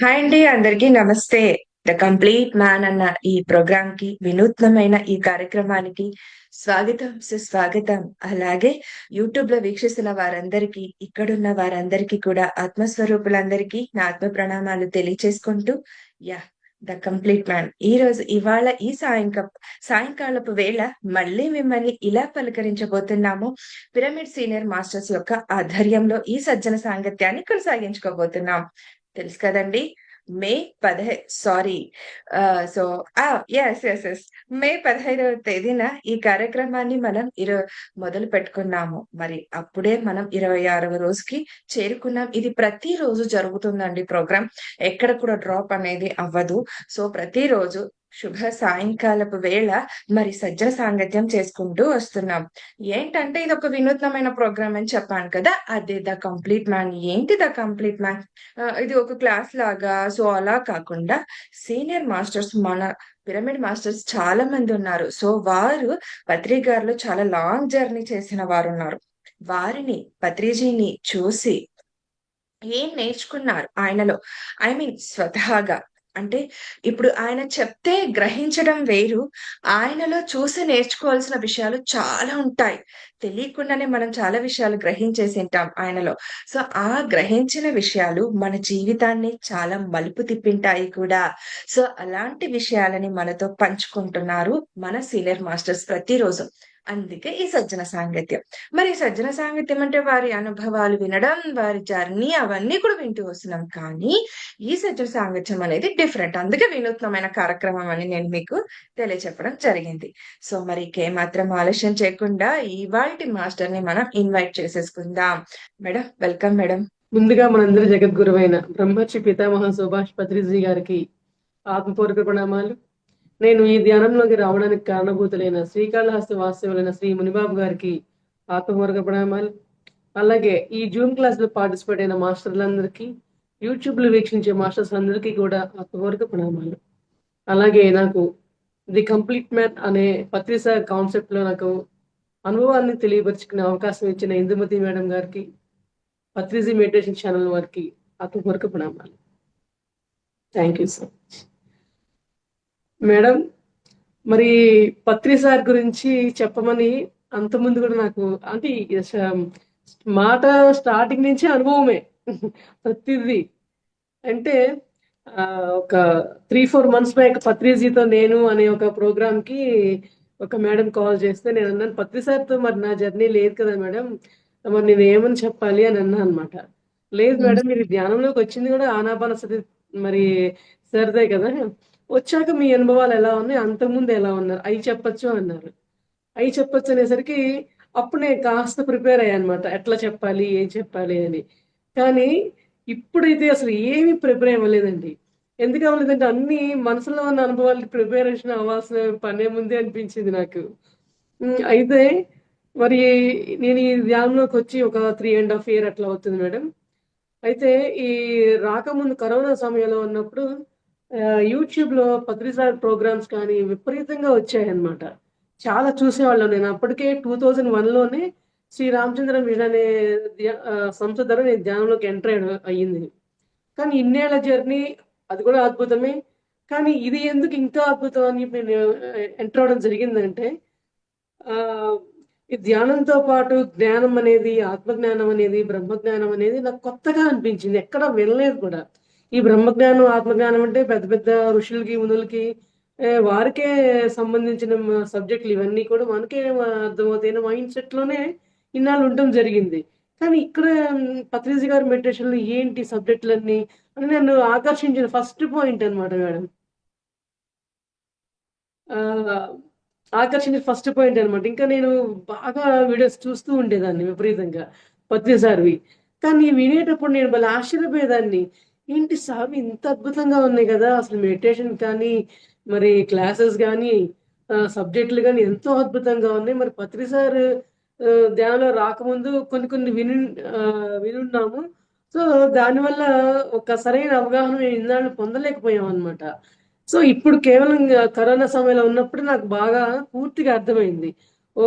Hi అండి, అందరికీ నమస్తే. ద కంప్లీట్ మ్యాన్ అన్న ఈ ప్రోగ్రామ్ కి, వినూత్నమైన ఈ కార్యక్రమానికి స్వాగతం, సుస్వాగతం. అలాగే యూట్యూబ్ లో వీక్షిస్తున్న వారందరికీ, ఇక్కడున్న వారందరికీ కూడా ఆత్మస్వరూపులందరికీ నా ఆత్మ ప్రణామాలు తెలియచేసుకుంటూ, యా ద కంప్లీట్ మ్యాన్ ఇవాళ ఈ సాయంకాలపు వేళ మళ్ళీ మిమ్మల్ని ఇలా పలకరించబోతున్నాము. పిరమిడ్ సీనియర్ మాస్టర్స్ యొక్క ఆధ్వర్యంలో ఈ సజ్జన సాంగత్యాన్ని కొనసాగించుకోబోతున్నాం. తెలుసు కదండి. మే 15 సారీ సో మే 15వ తేదీన ఈ కార్యక్రమాన్ని మనం మొదలు పెట్టుకున్నాము. మరి అప్పుడే మనం 26వ రోజుకి చేరుకున్నాం. ఇది ప్రతిరోజు జరుగుతుందండి ప్రోగ్రామ్. ఎక్కడ కూడా డ్రాప్ అనేది అవ్వదు. సో ప్రతిరోజు శుభ సాయంకాలపు వేళ మరి సజ్జన సాంగత్యం చేసుకుంటూ వస్తున్నాం. ఏంటంటే ఇది ఒక వినూత్నమైన ప్రోగ్రామ్ అని చెప్పాను కదా, అదే ద కంప్లీట్ మ్యాన్. ఏంటి ద కంప్లీట్ మ్యాన్? ఇది ఒక క్లాస్ లాగా, సో అలా కాకుండా సీనియర్ మాస్టర్స్, మన పిరమిడ్ మాస్టర్స్ చాలా మంది ఉన్నారు. సో వారు పత్రి గారిలో చాలా లాంగ్ జర్నీ చేసిన వారు ఉన్నారు. వారిని, పత్రిజీని చూసి ఏం నేర్చుకున్నారు ఆయనలో? ఐ మీన్ స్వతహాగా. అంటే ఇప్పుడు ఆయన చెప్తే గ్రహించడం వేరు. ఆయనలో చూసి నేర్చుకోవాల్సిన విషయాలు చాలా ఉంటాయి. తెలియకుండానే మనం చాలా విషయాలు గ్రహించేసింటాం ఆయనలో. సో ఆ గ్రహించిన విషయాలు మన జీవితాన్ని చాలా మలుపు తిప్పింటాయి కూడా. సో అలాంటి విషయాలని మనతో పంచుకుంటున్నారు మన సీనియర్ మాస్టర్స్ ప్రతిరోజు. అందుకే ఈ సజ్జన సాంగత్యం. మరి సజ్జన సాంగత్యం అంటే వారి అనుభవాలు వినడం, వారి జర్నీ అవన్నీ కూడా వింటూ వస్తున్నాం. కానీ ఈ సజ్జన సాంగత్యం అనేది డిఫరెంట్. అందుకే వినూత్నమైన కార్యక్రమం అని నేను మీకు తెలియచెప్పడం జరిగింది. సో మరి ఇంకేమాత్రం ఆలస్యం చేయకుండా ఇవాల్టి మాస్టర్ ని మనం ఇన్వైట్ చేసేసుకుందాం. Madam, welcome madam. ముందుగా మనందరి జగద్గురువైన బ్రహ్మర్షి పితామహ సుభాష్ పత్రిజీ గారికి ఆత్మపూర్వక ప్రణామాలు. నేను ఈ ధ్యానంలోకి రావడానికి కారణభూతులైన శ్రీకాళహస్తి వాస్తవులైన శ్రీ మునిబాబు గారికి ఆత్మపూర్వక ప్రణామాలు. అలాగే ఈ జూమ్ క్లాస్ లో పార్టిసిపేట్ అయిన మాస్టర్లందరికీ, యూట్యూబ్ లో వీక్షించే మాస్టర్స్ అందరికీ కూడా ఆత్మపూర్వక ప్రణామాలు. అలాగే నాకు ది కంప్లీట్ మ్యాన్ అనే పత్రిక కాన్సెప్ట్ లో నాకు అనుభవాన్ని తెలియపరుచుకునే అవకాశం ఇచ్చిన ఇందుమతి మేడం గారికి, పత్రిజీ మెడిటేషన్ ఛానల్ వారికి ఆత్మపూర్వక ప్రణామాలు. Thank you so much madam. మరి పత్రి సార్ గురించి చెప్పమని అంతకుముందు కూడా నాకు అంటే మాట స్టార్టింగ్ నుంచి అనుభవమే ప్రతిదీ. అంటే ఒక 3-4 months బ్యాక్ పత్రిజీతో నేను అనే ఒక ప్రోగ్రామ్ కి ఒక మేడం కాల్ చేస్తే నేను అన్నాను, పత్రి సార్తో మరి నా జర్నీ లేదు కదా మేడం, మరి నేను ఏమని చెప్పాలి అని అన్నా అనమాట. లేదు మేడం, మీరు ధ్యానంలోకి వచ్చింది కూడా ఆనాపానసతి మరి సరిదే కదా, వచ్చాక మీ అనుభవాలు ఎలా ఉన్నాయి, అంతకుముందు ఎలా ఉన్నారు అవి చెప్పచ్చు అన్నారు. అవి చెప్పొచ్చు అనేసరికి అప్పుడు నేను కాస్త ప్రిపేర్ అయ్యా అనమాట, ఎట్లా చెప్పాలి ఏం చెప్పాలి అని. కానీ ఇప్పుడైతే అసలు ఏమీ ప్రిపేర్ అవ్వలేదండి. ఎందుకు అవ్వలేదంటే అన్ని మనసులో ఉన్న అనుభవాలకి ప్రిపరేషన్ అవ్వాల్సిన పనే ముందే అనిపించింది నాకు. అయితే మరి నేను ఈ ధ్యానంలోకి వచ్చి ఒక 3.5 years అట్లా అవుతుంది మేడం. అయితే ఈ రాకముందు కరోనా సమయంలో ఉన్నప్పుడు యూట్యూబ్లో పత్రిసార్ ప్రోగ్రామ్స్ కానీ విపరీతంగా వచ్చాయన్నమాట. చాలా చూసేవాళ్ళం. నేను అప్పటికే 2001లోనే శ్రీ రామచంద్ర మిషన్ అనే సంస్థ ద్వారా నేను ధ్యానంలోకి ఎంటర్ అయ్యింది. కానీ ఇన్నేళ్ల జర్నీ అది కూడా అద్భుతమే. కానీ ఇది ఎందుకు ఇంకా అద్భుతం అని చెప్పి నేను ఎంటర్ అవ్వడం జరిగిందంటే, ఆ ఈ ధ్యానంతో పాటు జ్ఞానం అనేది, ఆత్మజ్ఞానం అనేది, బ్రహ్మజ్ఞానం అనేది నాకు కొత్తగా అనిపించింది. ఎక్కడ వినలేదు కూడా. ఈ బ్రహ్మజ్ఞానం, ఆత్మజ్ఞానం అంటే పెద్ద పెద్ద ఋషులకి, మునులకి వారికే సంబంధించిన సబ్జెక్టులు. ఇవన్నీ కూడా మనకే అర్థమవుతాయి మైండ్ సెట్ లోనే ఇన్నాళ్ళు ఉండటం జరిగింది. కానీ ఇక్కడ పత్రిజీ గారి మెడిటేషన్ లో ఏంటి సబ్జెక్టులన్నీ అని నన్ను ఆకర్షించిన ఫస్ట్ పాయింట్ అనమాట మేడం. ఆ ఆకర్షించిన ఫస్ట్ పాయింట్ అనమాట. ఇంకా నేను బాగా వీడియోస్ చూస్తూ ఉండేదాన్ని విపరీతంగా పత్రిసారివి. కానీ వినేటప్పుడు నేను భలే ఆశ్చర్యపోయేదాన్ని. ఏంటి స్వామి ఇంత అద్భుతంగా ఉన్నాయి కదా, అసలు మెడిటేషన్ కానీ, మరి క్లాసెస్ కానీ, సబ్జెక్టులు కానీ ఎంతో అద్భుతంగా ఉన్నాయి. మరి పత్రిసార్ ధ్యానంలో రాకముందు కొన్ని కొన్ని వినున్నాము. సో దానివల్ల ఒక సరైన అవగాహన మేము ఇన్నాళ్ళు పొందలేకపోయాం అనమాట. సో ఇప్పుడు కేవలం కరోనా సమయంలో ఉన్నప్పుడు నాకు బాగా పూర్తిగా అర్థమైంది. ఓ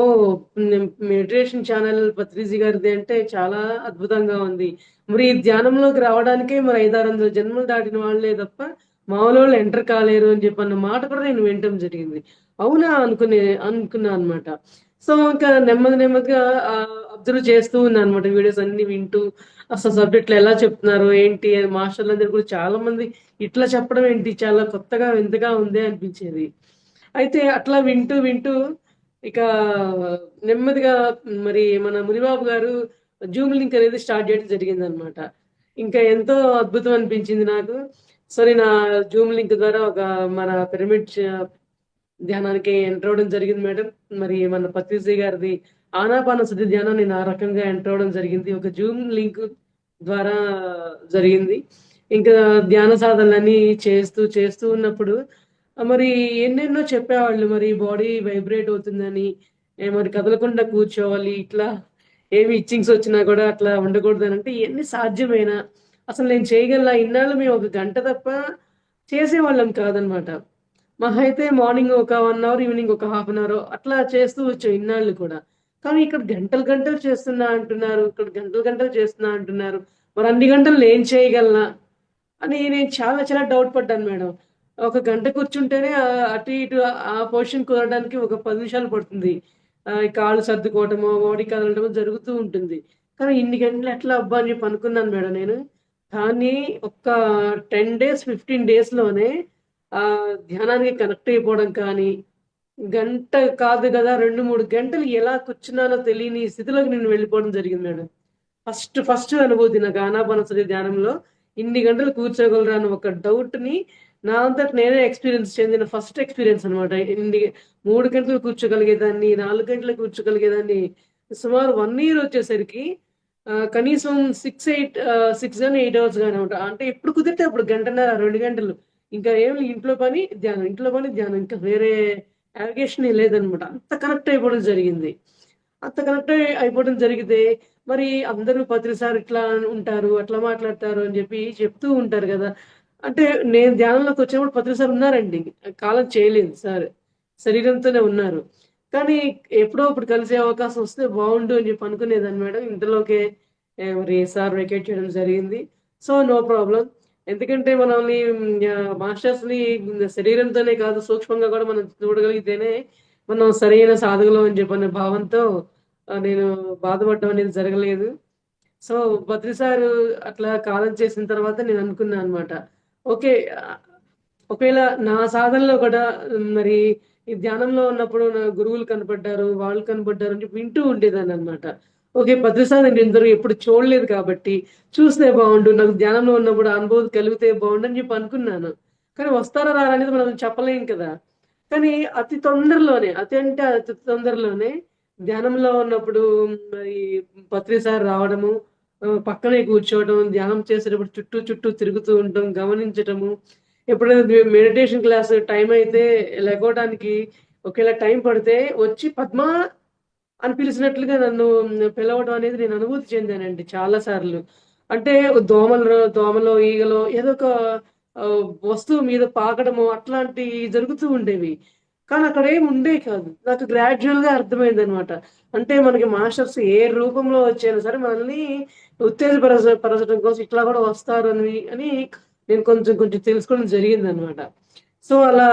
మెడిటేషన్ ఛానల్ పత్రిజీ గారిది అంటే చాలా అద్భుతంగా ఉంది. మరి ఈ ధ్యానంలోకి రావడానికే మరి 500, 600 జన్మలు దాటిన వాళ్ళే తప్ప మామూలు ఎంటర్ కాలేరు అని చెప్పి అన్న మాట కూడా నేను వినటం జరిగింది. అవునా అనుకున్నా అనమాట. సో ఇంకా నెమ్మది నెమ్మదిగా అబ్జర్వ్ చేస్తూ ఉన్నా అనమాట. వీడియోస్ అన్ని వింటూ అసలు సబ్జెక్టులు ఎలా చెప్తున్నారు ఏంటి అని మాస్టర్లందరూ కూడా చాలా మంది ఇట్లా చెప్పడం ఏంటి చాలా కొత్తగా వింతగా ఉంది అనిపించేది. అయితే అట్లా వింటూ వింటూ ఇక నెమ్మదిగా మరి మన మునిబాబు గారు జూమ్ లింక్ అనేది స్టార్ట్ చేయడం జరిగిందనమాట. ఇంకా ఎంతో అద్భుతం అనిపించింది నాకు. సరే నా జూమ్ లింక్ ద్వారా ఒక మన పిరమిడ్ ధ్యానానికి ఎంటర్ అవ్వడం జరిగింది మేడం. మరి మన పత్రిజీ గారిది ఆనాపానసతి ధ్యానం నేను ఆ రకంగా ఎంటర్ అవ్వడం జరిగింది. ఒక జూమ్ లింక్ ద్వారా జరిగింది. ఇంకా ధ్యాన సాధనలన్నీ చేస్తూ చేస్తూ ఉన్నప్పుడు మరి ఎన్నెన్నో చెప్పేవాళ్ళు. మరి బాడీ వైబ్రేట్ అవుతుందని, మరి కదలకుండా కూర్చోవాలి, ఇట్లా ఏమి ఇచ్చింగ్స్ వచ్చినా కూడా అట్లా ఉండకూడదని. అంటే ఇవన్నీ సాధ్యమేనా? అసలు నేను చేయగలనా? ఇన్నాళ్ళు మేము ఒక గంట తప్ప చేసేవాళ్ళం కాదనమాట. మహా అయితే మార్నింగ్ ఒక 1 అవర్, ఈవినింగ్ ఒక హాఫ్ అన్ అవర్ అట్లా చేస్తూ వచ్చాం ఇన్నాళ్ళు కూడా. కానీ ఇక్కడ గంటలు గంటలు చేస్తున్నా అంటున్నారు. ఇక్కడ గంటలు గంటలు చేస్తున్నా అంటున్నారు. మరి అన్ని గంటలు నేను చేయగలనా? అని నేను చాలా చాలా డౌట్ పడ్డాను మేడం. ఒక గంట కూర్చుంటేనే అటు ఇటు ఆ పొజిషన్ కుదరడానికి ఒక 10 నిమిషాలు పడుతుంది. ఈ కాళ్ళు సర్దుకోవటమో, బాడీ కదలటమో జరుగుతూ ఉంటుంది. కానీ ఇన్ని గంటలు ఎట్లా అబ్బా అని చెప్పి అనుకున్నాను మేడం నేను. కానీ ఒక్క 10 డేస్, 15 డేస్‌లోనే ధ్యానానికి కనెక్ట్ అయిపోవడం కానీ, గంట కాదు గదా! 2, 3 గంటలు ఎలా కూర్చున్నానో తెలియని స్థితిలోకి నేను వెళ్ళిపోవడం జరిగింది మేడం. ఫస్ట్ అనుభూతి నాకు ఆనాపానసతి ధ్యానంలో ఇన్ని గంటలు కూర్చోగలరా అని ఒక డౌట్‌ని నా అంతట నేనే ఎక్స్‌పీరియన్స్ చెందిన ఫస్ట్ ఎక్స్‌పీరియన్స్ అనమాట. 3 గంటలు కూర్చోగలిగేదాన్ని, 4 గంటలు కూర్చోగలిగేదాన్ని. సుమారు 1 ఇయర్ వచ్చేసరికి కనీసం 6 గాని, 8 అవర్స్ గాని అనమాట. అంటే ఎప్పుడు కుదిరితే అప్పుడు గంటన్నర, 2 గంటలు. ఇంకా ఏమి ఇంట్లో పని, ధ్యానం, ఇంట్లో పని, ధ్యానం. ఇంకా వేరే యావిగేషనే లేదనమాట. అంత కనెక్ట్ అయిపోవడం జరిగింది. అంత కనెక్ట్ అయిపోవడం జరిగితే మరి అందరూ ప్రతిసారి ఇట్లా ఉంటారు, అట్లా మాట్లాడతారు అని చెప్పి చెప్తూ ఉంటారు గదా! అంటే నేను ధ్యానంలోకి వచ్చినప్పుడు ప్రతిసారి ఉన్నారండి. కాలం చేయలేదు సార్. శరీరంతోనే ఉన్నారు. కానీ ఎప్పుడో అప్పుడు కలిసే అవకాశం వస్తే బావుండు అని చెప్పి అనుకునేదాన్ని మేడం. ఇంతలోకే మరి సార్ వెకేట్ చేయడం జరిగింది. So, no problem. ఎందుకంటే మనల్ని మాస్టర్స్‌ని శరీరంతోనే కాదు సూక్ష్మంగా కూడా మనం చూడగలిగితేనే మనం సరైన సాధకులం అని చెప్పనే భావంతో నేను బాధపడడం అనేది జరగలేదు. సో, బద్రి సారు అట్లా కాలం చేసిన తర్వాత నేను అనుకున్నా అనమాట. ఓకే. ఆహ్, ఒకవేళ నా సాధనలో కూడా మరి ఈ ధ్యానంలో ఉన్నప్పుడు నా గురువులు కనపడ్డారు, వాళ్ళు కనపడ్డారు అని చెప్పి వింటూ ఉండేదాన్ననమాట. ఓకే. బద్రి సార్ నేను ఇంతవరకు ఎప్పుడు చూడలేదు కాబట్టి చూస్తే బావుండు. నాకు ధ్యానంలో ఉన్నప్పుడు ఆ అనుభూతి కలిగితే బావుండు అని చెప్పి అనుకున్నాను. కానీ వస్తారా రారా అనేది మనం చెప్పలేం కదా! కానీ అతి తొందరలోనే, అతి అంటే అతి తొందరలోనే ధ్యానంలో ఉన్నప్పుడు మరి పత్రి సార్ రావడము, పక్కనే కూర్చోవడం, ధ్యానం చేసేటప్పుడు చుట్టూ చుట్టూ తిరుగుతూ ఉండటం, గమనించటము. ఎప్పుడైనా మెడిటేషన్ క్లాస్ టైం అయితే లెగవడానికి ఒకవేళ టైం పడితే వచ్చి పద్మా అని పిలిచినట్లుగా నన్ను పిలవడం అనేది నేను అనుభూతి చెందానండి చాలా సార్లు. అంటే దోమలో, ఈగలో ఏదో ఒక వస్తువు మీద పాకడమో అట్లాంటియి జరుగుతూ ఉండేవి. కానీ అక్కడేమి ఉండేవి కాదు. నాకు గ్రాడ్యుయల్‌గా అర్థమైందనమాట. అంటే మనకి మాస్టర్స్ ఏ రూపంలో వచ్చైనా సరే మనల్ని పరచడం కోసం ఇట్లా కూడా వస్తారని నేను కొంచెం కొంచెం తెలుసుకోవడం జరిగిందనమాట. సో, అలా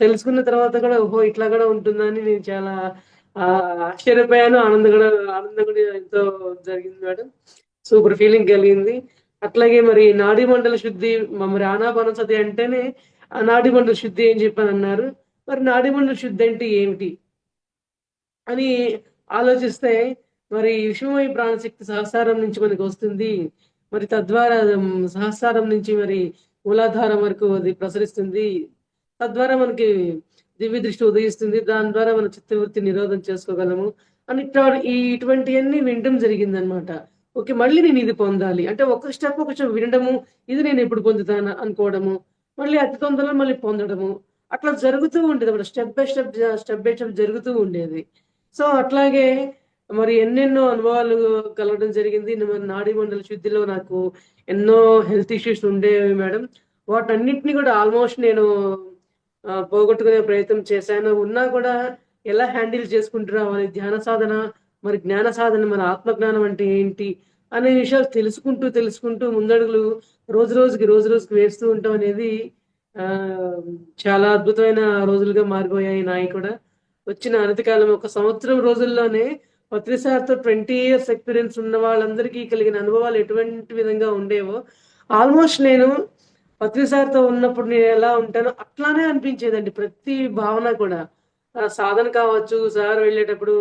తెలుసుకున్న తర్వాత కూడా ఓహో! ఇట్లా కూడా ఉంటుందని నేను చాలా ఆశ్చర్యపోయాను. ఆనందం కూడా ఎంతో జరిగింది మేడం. సూపర్ ఫీలింగ్ కలిగింది. అట్లాగే మరి నాడీ మండల శుద్ధి మరి ఆనాపానసతి అంటేనే ఆ నాడీ మండల శుద్ధి అని చెప్పనన్నారు. మరి నాడీ మండల శుద్ధి అంటే ఏమిటి? అని ఆలోచిస్తే మరి విశ్వమయ ప్రాణశక్తి సహస్రారం నుంచి మనకొస్తుంది. మరి తద్వారా సహస్రారం నుంచి మరి మూలాధారం వరకు అది ప్రసరిస్తుంది. తద్వారా మనకి దివ్య దృష్టి ఉదయిస్తుంది. దాని ద్వారా మన చిత్తవృత్తి నిరోధం చేసుకోగలము. అని ఇటువంటియన్నీ వినటం జరిగిందనమాట. ఓకే. మళ్ళీ నేను ఇది పొందాలి. అంటే ఒక స్టెప్ వినడము, ఇది నేనెప్పుడు పొందుతానా అనుకోవడము. మళ్ళీ అతి తొందరలో మళ్ళీ పొందడము. అట్లా జరుగుతూ ఉండేదన్నమాట. స్టెప్ బై స్టెప్ జరుగుతూ ఉండేది. సో, అట్లాగే మరి ఎన్నెన్నో అనుభవాలు కలగడం జరిగింది. మరి నాడీ మండల శుద్ధిలో నాకు ఎన్నో హెల్త్ ఇష్యూస్ ఉండేవి మేడం. వాటన్నిటిని కూడా ఆల్‌మోస్ట్ నేను పోగొట్టుకునే ప్రయత్నం చేశాను. ఉన్నా కూడా ఎలా హ్యాండిల్ చేసుకుంటూ రావాలి, ధ్యాన సాధన, మరి జ్ఞాన సాధన, మన ఆత్మజ్ఞానం అంటే ఏంటి అనే విషయాలు తెలుసుకుంటూ ముందడుగులు రోజు రోజుకి వేస్తూ ఉంటాం అనేది ఆ చాలా అద్భుతమైన రోజులుగా మారిపోయాయి నాయి కూడా. వచ్చిన అనతి కాలం, ఒక సంవత్సరం రోజుల్లోనే పత్రి సార్తో 20 ఇయర్స్ ఎక్స్పీరియన్స్ ఉన్న వాళ్ళందరికీ కలిగిన అనుభవాలు ఎటువంటి విధంగా ఉండేవో, ఆల్మోస్ట్ నేను పత్రి సార్తో ఉన్నప్పుడు నేను ఎలా ఉంటానో అట్లానే అనిపించేదండి ప్రతి భావన కూడా. సాధన కావచ్చు, సార్ వెళ్ళేటప్పుడు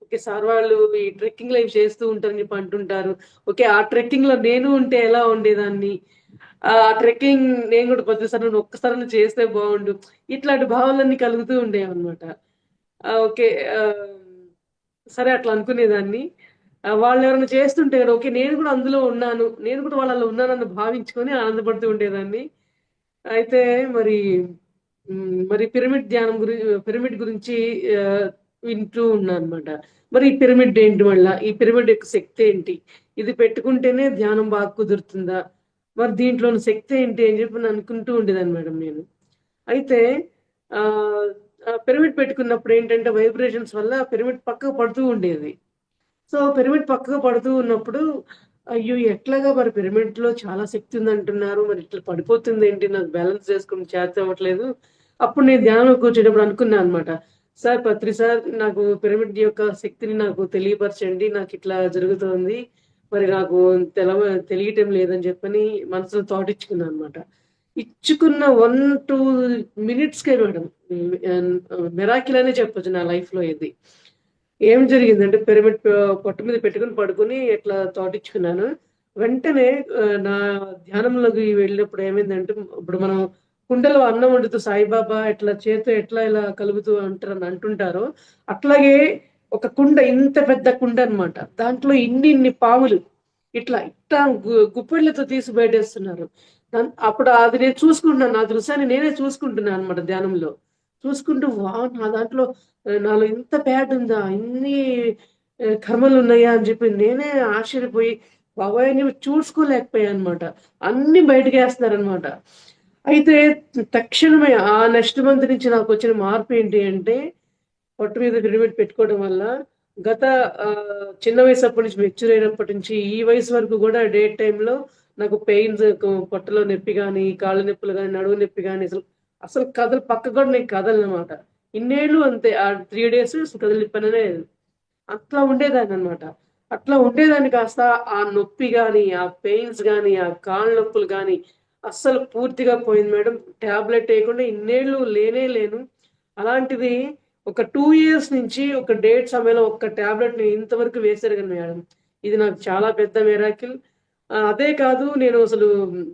ఓకే, సార్ వాళ్ళు ఈ ట్రెక్కింగ్ లైవ్ చేస్తూ ఉంటారని చెప్పి అంటుంటారు. ఓకే, ఆ ట్రెక్కింగ్ లో నేను ఉంటే ఎలా ఉండేదాన్ని, ఆ ట్రెక్కింగ్ నేను కూడా పత్రి సార్ ఒక్కసారి చేస్తే బాగుండు, ఇట్లాంటి భావనలన్నీ కలుగుతూ ఉండేవి అనమాట. ఓకే. సరే అట్లా అనుకునేదాన్ని. వాళ్ళు ఎవరైనా చేస్తుంటే గనుక ఓకే, నేను కూడా అందులో ఉన్నాను, నేను కూడా వాళ్ళలో ఉన్నానని భావించుకొని ఆనందపడుతూ ఉండేదాన్ని. అయితే మరి మరి పిరమిడ్ గురించి ఆహ్, వింటూ ఉన్నానన్నమాట. మరి ఈ పిరమిడ్ ఏంటి మళ్ళా? ఈ పిరమిడ్ యొక్క శక్తి ఏంటి? ఇది పెట్టుకుంటేనే ధ్యానం బాగా కుదురుతుందా? మరి దీంట్లోని శక్తి ఏంటి అని చెప్పి అనుకుంటూ ఉండేదాన్ని మేడం నేను. అయితే ఆహ్, పిరమిడ్ పెట్టుకున్నప్పుడు ఏంటంటే వైబ్రేషన్స్ వల్ల పిరమిడ్ పక్కకు పడుతూ ఉండేది. సో, పిరమిడ్ పక్కకు పడుతూ ఉన్నప్పుడు, అయ్యో! ఎట్లాగా మరి పిరమిడ్‌లో చాలా శక్తి ఉందంటున్నారు. మరి ఇట్లా పడిపోతుందేంటి? నాకు బ్యాలెన్స్ చేసుకొని చేతవ్వట్లేదు. అప్పుడు నేను ధ్యానంలో కూర్చునేటప్పుడు అనుకున్నా అనమాట. సార్ పత్రి సార్, నాకు పిరమిడ్ యొక్క శక్తిని నాకు తెలియపరచండి. నాకిట్లా జరుగుతోంది. మరి నాకు తెలియటం లేదని చెప్పని మనసులో థాట్ ఇచ్చుకున్నా అనమాట. ఇచ్చుకున్న 1, 2 మినిట్స్‌కే మేడం, మిరాకిల్ అనే చెప్పొచ్చు నా లైఫ్‌లో ఇది. ఏం జరిగిందంటే పిరమిడ్ పొట్ట మీద పెట్టుకొని పడుకొని ఇట్లా తోటిచ్చుకున్నాను. వెంటనే నా ధ్యానంలోకి వెళ్ళినప్పుడు ఏమైందంటే, ఇప్పుడు మనం కుండలో అన్నం వండుతూ సాయిబాబా ఇట్లా చేత్తో ఎట్లా ఇలా కలుపుతూ అంటారని అంటుంటారో, అట్లాగే ఒక కుండ, ఇంత పెద్ద కుండ అన్నమాట. దాంట్లో ఇన్ని పాములు ఇట్లా గుప్పెళ్ళతో తీసి బయటేస్తున్నారు. అప్పుడు అది నేను చూసుకుంటున్నాను. నా దృశ్యాన్ని నేనే చూసుకుంటున్నాను అన్నమాట ధ్యానంలో. చూసుకుంటూ వావ్! నాలో ఇంత బ్యాడ్ ఉందా? ఇన్ని కర్మలున్నాయా? అని చెప్పి నేనే ఆశ్చర్యపోయి బాబోయ్! అని చూసుకోలేకపోయానన్నమాట. అన్నీ బయటకేస్తున్నారన్నమాట. అయితే తక్షణమే ఆ నెక్స్ట్ మంత్ నుంచి నాకొచ్చిన మార్పేంటి అంటే, పొట్ట మీద పిరమిడ్ పెట్టుకోవడం వల్ల గత చిన్న వయసు అప్పటి నుంచి మెచ్యూర్ అయినప్పటి నుంచి ఈ వయసు వరకు కూడా డే టైమ్‌లో నాకు పెయిన్స్, పొట్టలో నొప్పి గాని, కాళ్ళ నొప్పులు గాని, నడుము నొప్పి గాని అసలు పక్కకు కూడా నేను కదలనమాట. ఇన్నేళ్ళు అంతే. ఆ 3 డేస్ అసలు కదిలే పననే లేదు. అట్లా ఉండేదాన్ననమాట. అట్లా ఉండేదాన్ని కాస్త ఆ నొప్పి గాని, ఆ పెయిన్స్ గాని, ఆ కాళ్ళ నొప్పులు గాని అస్సలు పూర్తిగా పోయింది మేడం. టాబ్లెట్ ఏయకుండా ఇన్నేళ్ళు లేనే లేను. అలాంటిది ఒక 2 ఇయర్స్ నుంచి ఒక డేట్ సమయంలో ఒక్క టాబ్లెట్ నేను ఇంతవరకు వేసెరగను మేడం. ఇది నాకు చాలా పెద్ద మిరాకిల్. అదే కాదు, నేను అసలు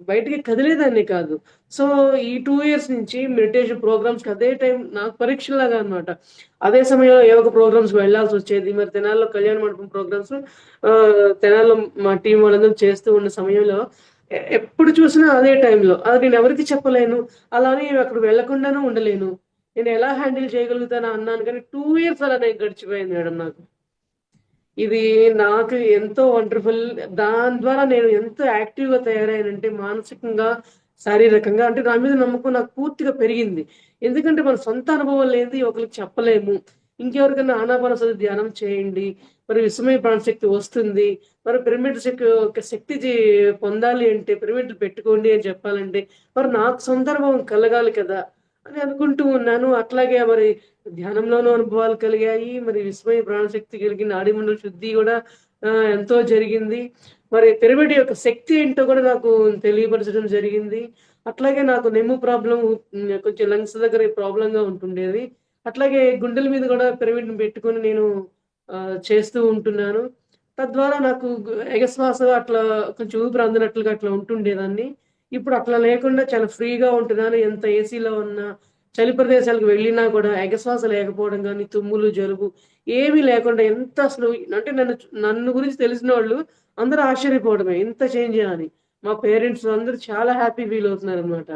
బయటికి కదిలేదాన్ని కాదు. సో, ఈ 2 ఇయర్స్ నుంచి మెడిటేషన్ ప్రోగ్రామ్స్‌కి అదే టైం నాకు పరీక్షలాగా అన్నమాట. అదే సమయంలో ఏవో ఒక ప్రోగ్రామ్స్‌కి వెళ్ళాల్సొచ్చేది. మరి తెనాలిలో కళ్యాణ మండపం ప్రోగ్రామ్స్ తెనాలిలో మా టీమ్ వాళ్ళందరూ చేస్తూ ఉన్న సమయంలో ఎప్పుడు చూసినా అదే టైంలో. అది నేనెవరికీ చెప్పలేను. అలా అని అక్కడికి వెళ్ళకుండాను ఉండలేను. నేను ఎలా హ్యాండిల్ చేయగలుగుతానా అన్నాను కానీ 2 ఇయర్స్ అలానే గడిచిపోయింది మేడం నాకు. ఇది నాకు ఎంతో వండర్‌ఫుల్. దాని ద్వారా నేను ఎంతో యాక్టివ్‌గా తయారయ్యానంటే మానసికంగా, శారీరకంగా అంటే నా మీద నమ్మకం నాకు పూర్తిగా పెరిగింది. ఎందుకంటే మన సొంత అనుభవం లేనిది ఒకళ్ళకి చెప్పలేము. ఇంకెవరికైనా ఆనాపానసతి ధ్యానం చేయండి. మరి విస్మయ ప్రాణశక్తి వస్తుంది. మరి పిరమిడ్ ఒక శక్తి పొందాలి అంటే పిరమిడ్‌లు పెట్టుకోండి అని చెప్పాలంటే మరి నాకు సొంత అనుభవం కలగాలి కదా! అని అనుకుంటూ ఉన్నాను. అట్లాగే మరి ధ్యానంలోనూ అనుభవాలు కలిగాయి. మరి విస్మయ ప్రాణశక్తి కలిగిన నాడీమండల శుద్ధి గూడా ఎంతో జరిగింది. మరి పిరమిడ్ యొక్క శక్తి ఏంటో కూడా నాకు తెలియపరచడం జరిగింది. అట్లాగే నాకు నెమ్ము ప్రాబ్లమ్, కొంచెం లంగ్స్ దగ్గర ప్రాబ్లమ్‌గా ఉంటుండేది. అట్లాగే గుండెల మీద గూడా పిరమిడ్‌ని పెట్టుకొని నేను చేస్తూ ఉంటున్నాను. తద్వారా నాకు ఎగశ్వాస అట్లా కొంచెం ఊపిరి అందనట్లుగా అట్లా ఉంటుండేదాన్ని. ఇప్పుడు అట్లా లేకుండా చాలా ఫ్రీగా ఉంటున్నాను. ఎంత ఏసీలో ఉన్నా, చలి ప్రదేశాలకు వెళ్ళినా కూడా ఎగశ్వాస లేకపోవడం గాని, తుమ్ములు, జలుబు ఏమీ లేకుండా ఎంత అసలు అంటే నన్ను గురించి తెలిసినోళ్ళు అందరూ ఆశ్చర్యపోవడమే ఇంత చేంజా అని. మా పేరెంట్స్ అందరూ చాలా హ్యాపీ ఫీల్ అవుతున్నారనమాట.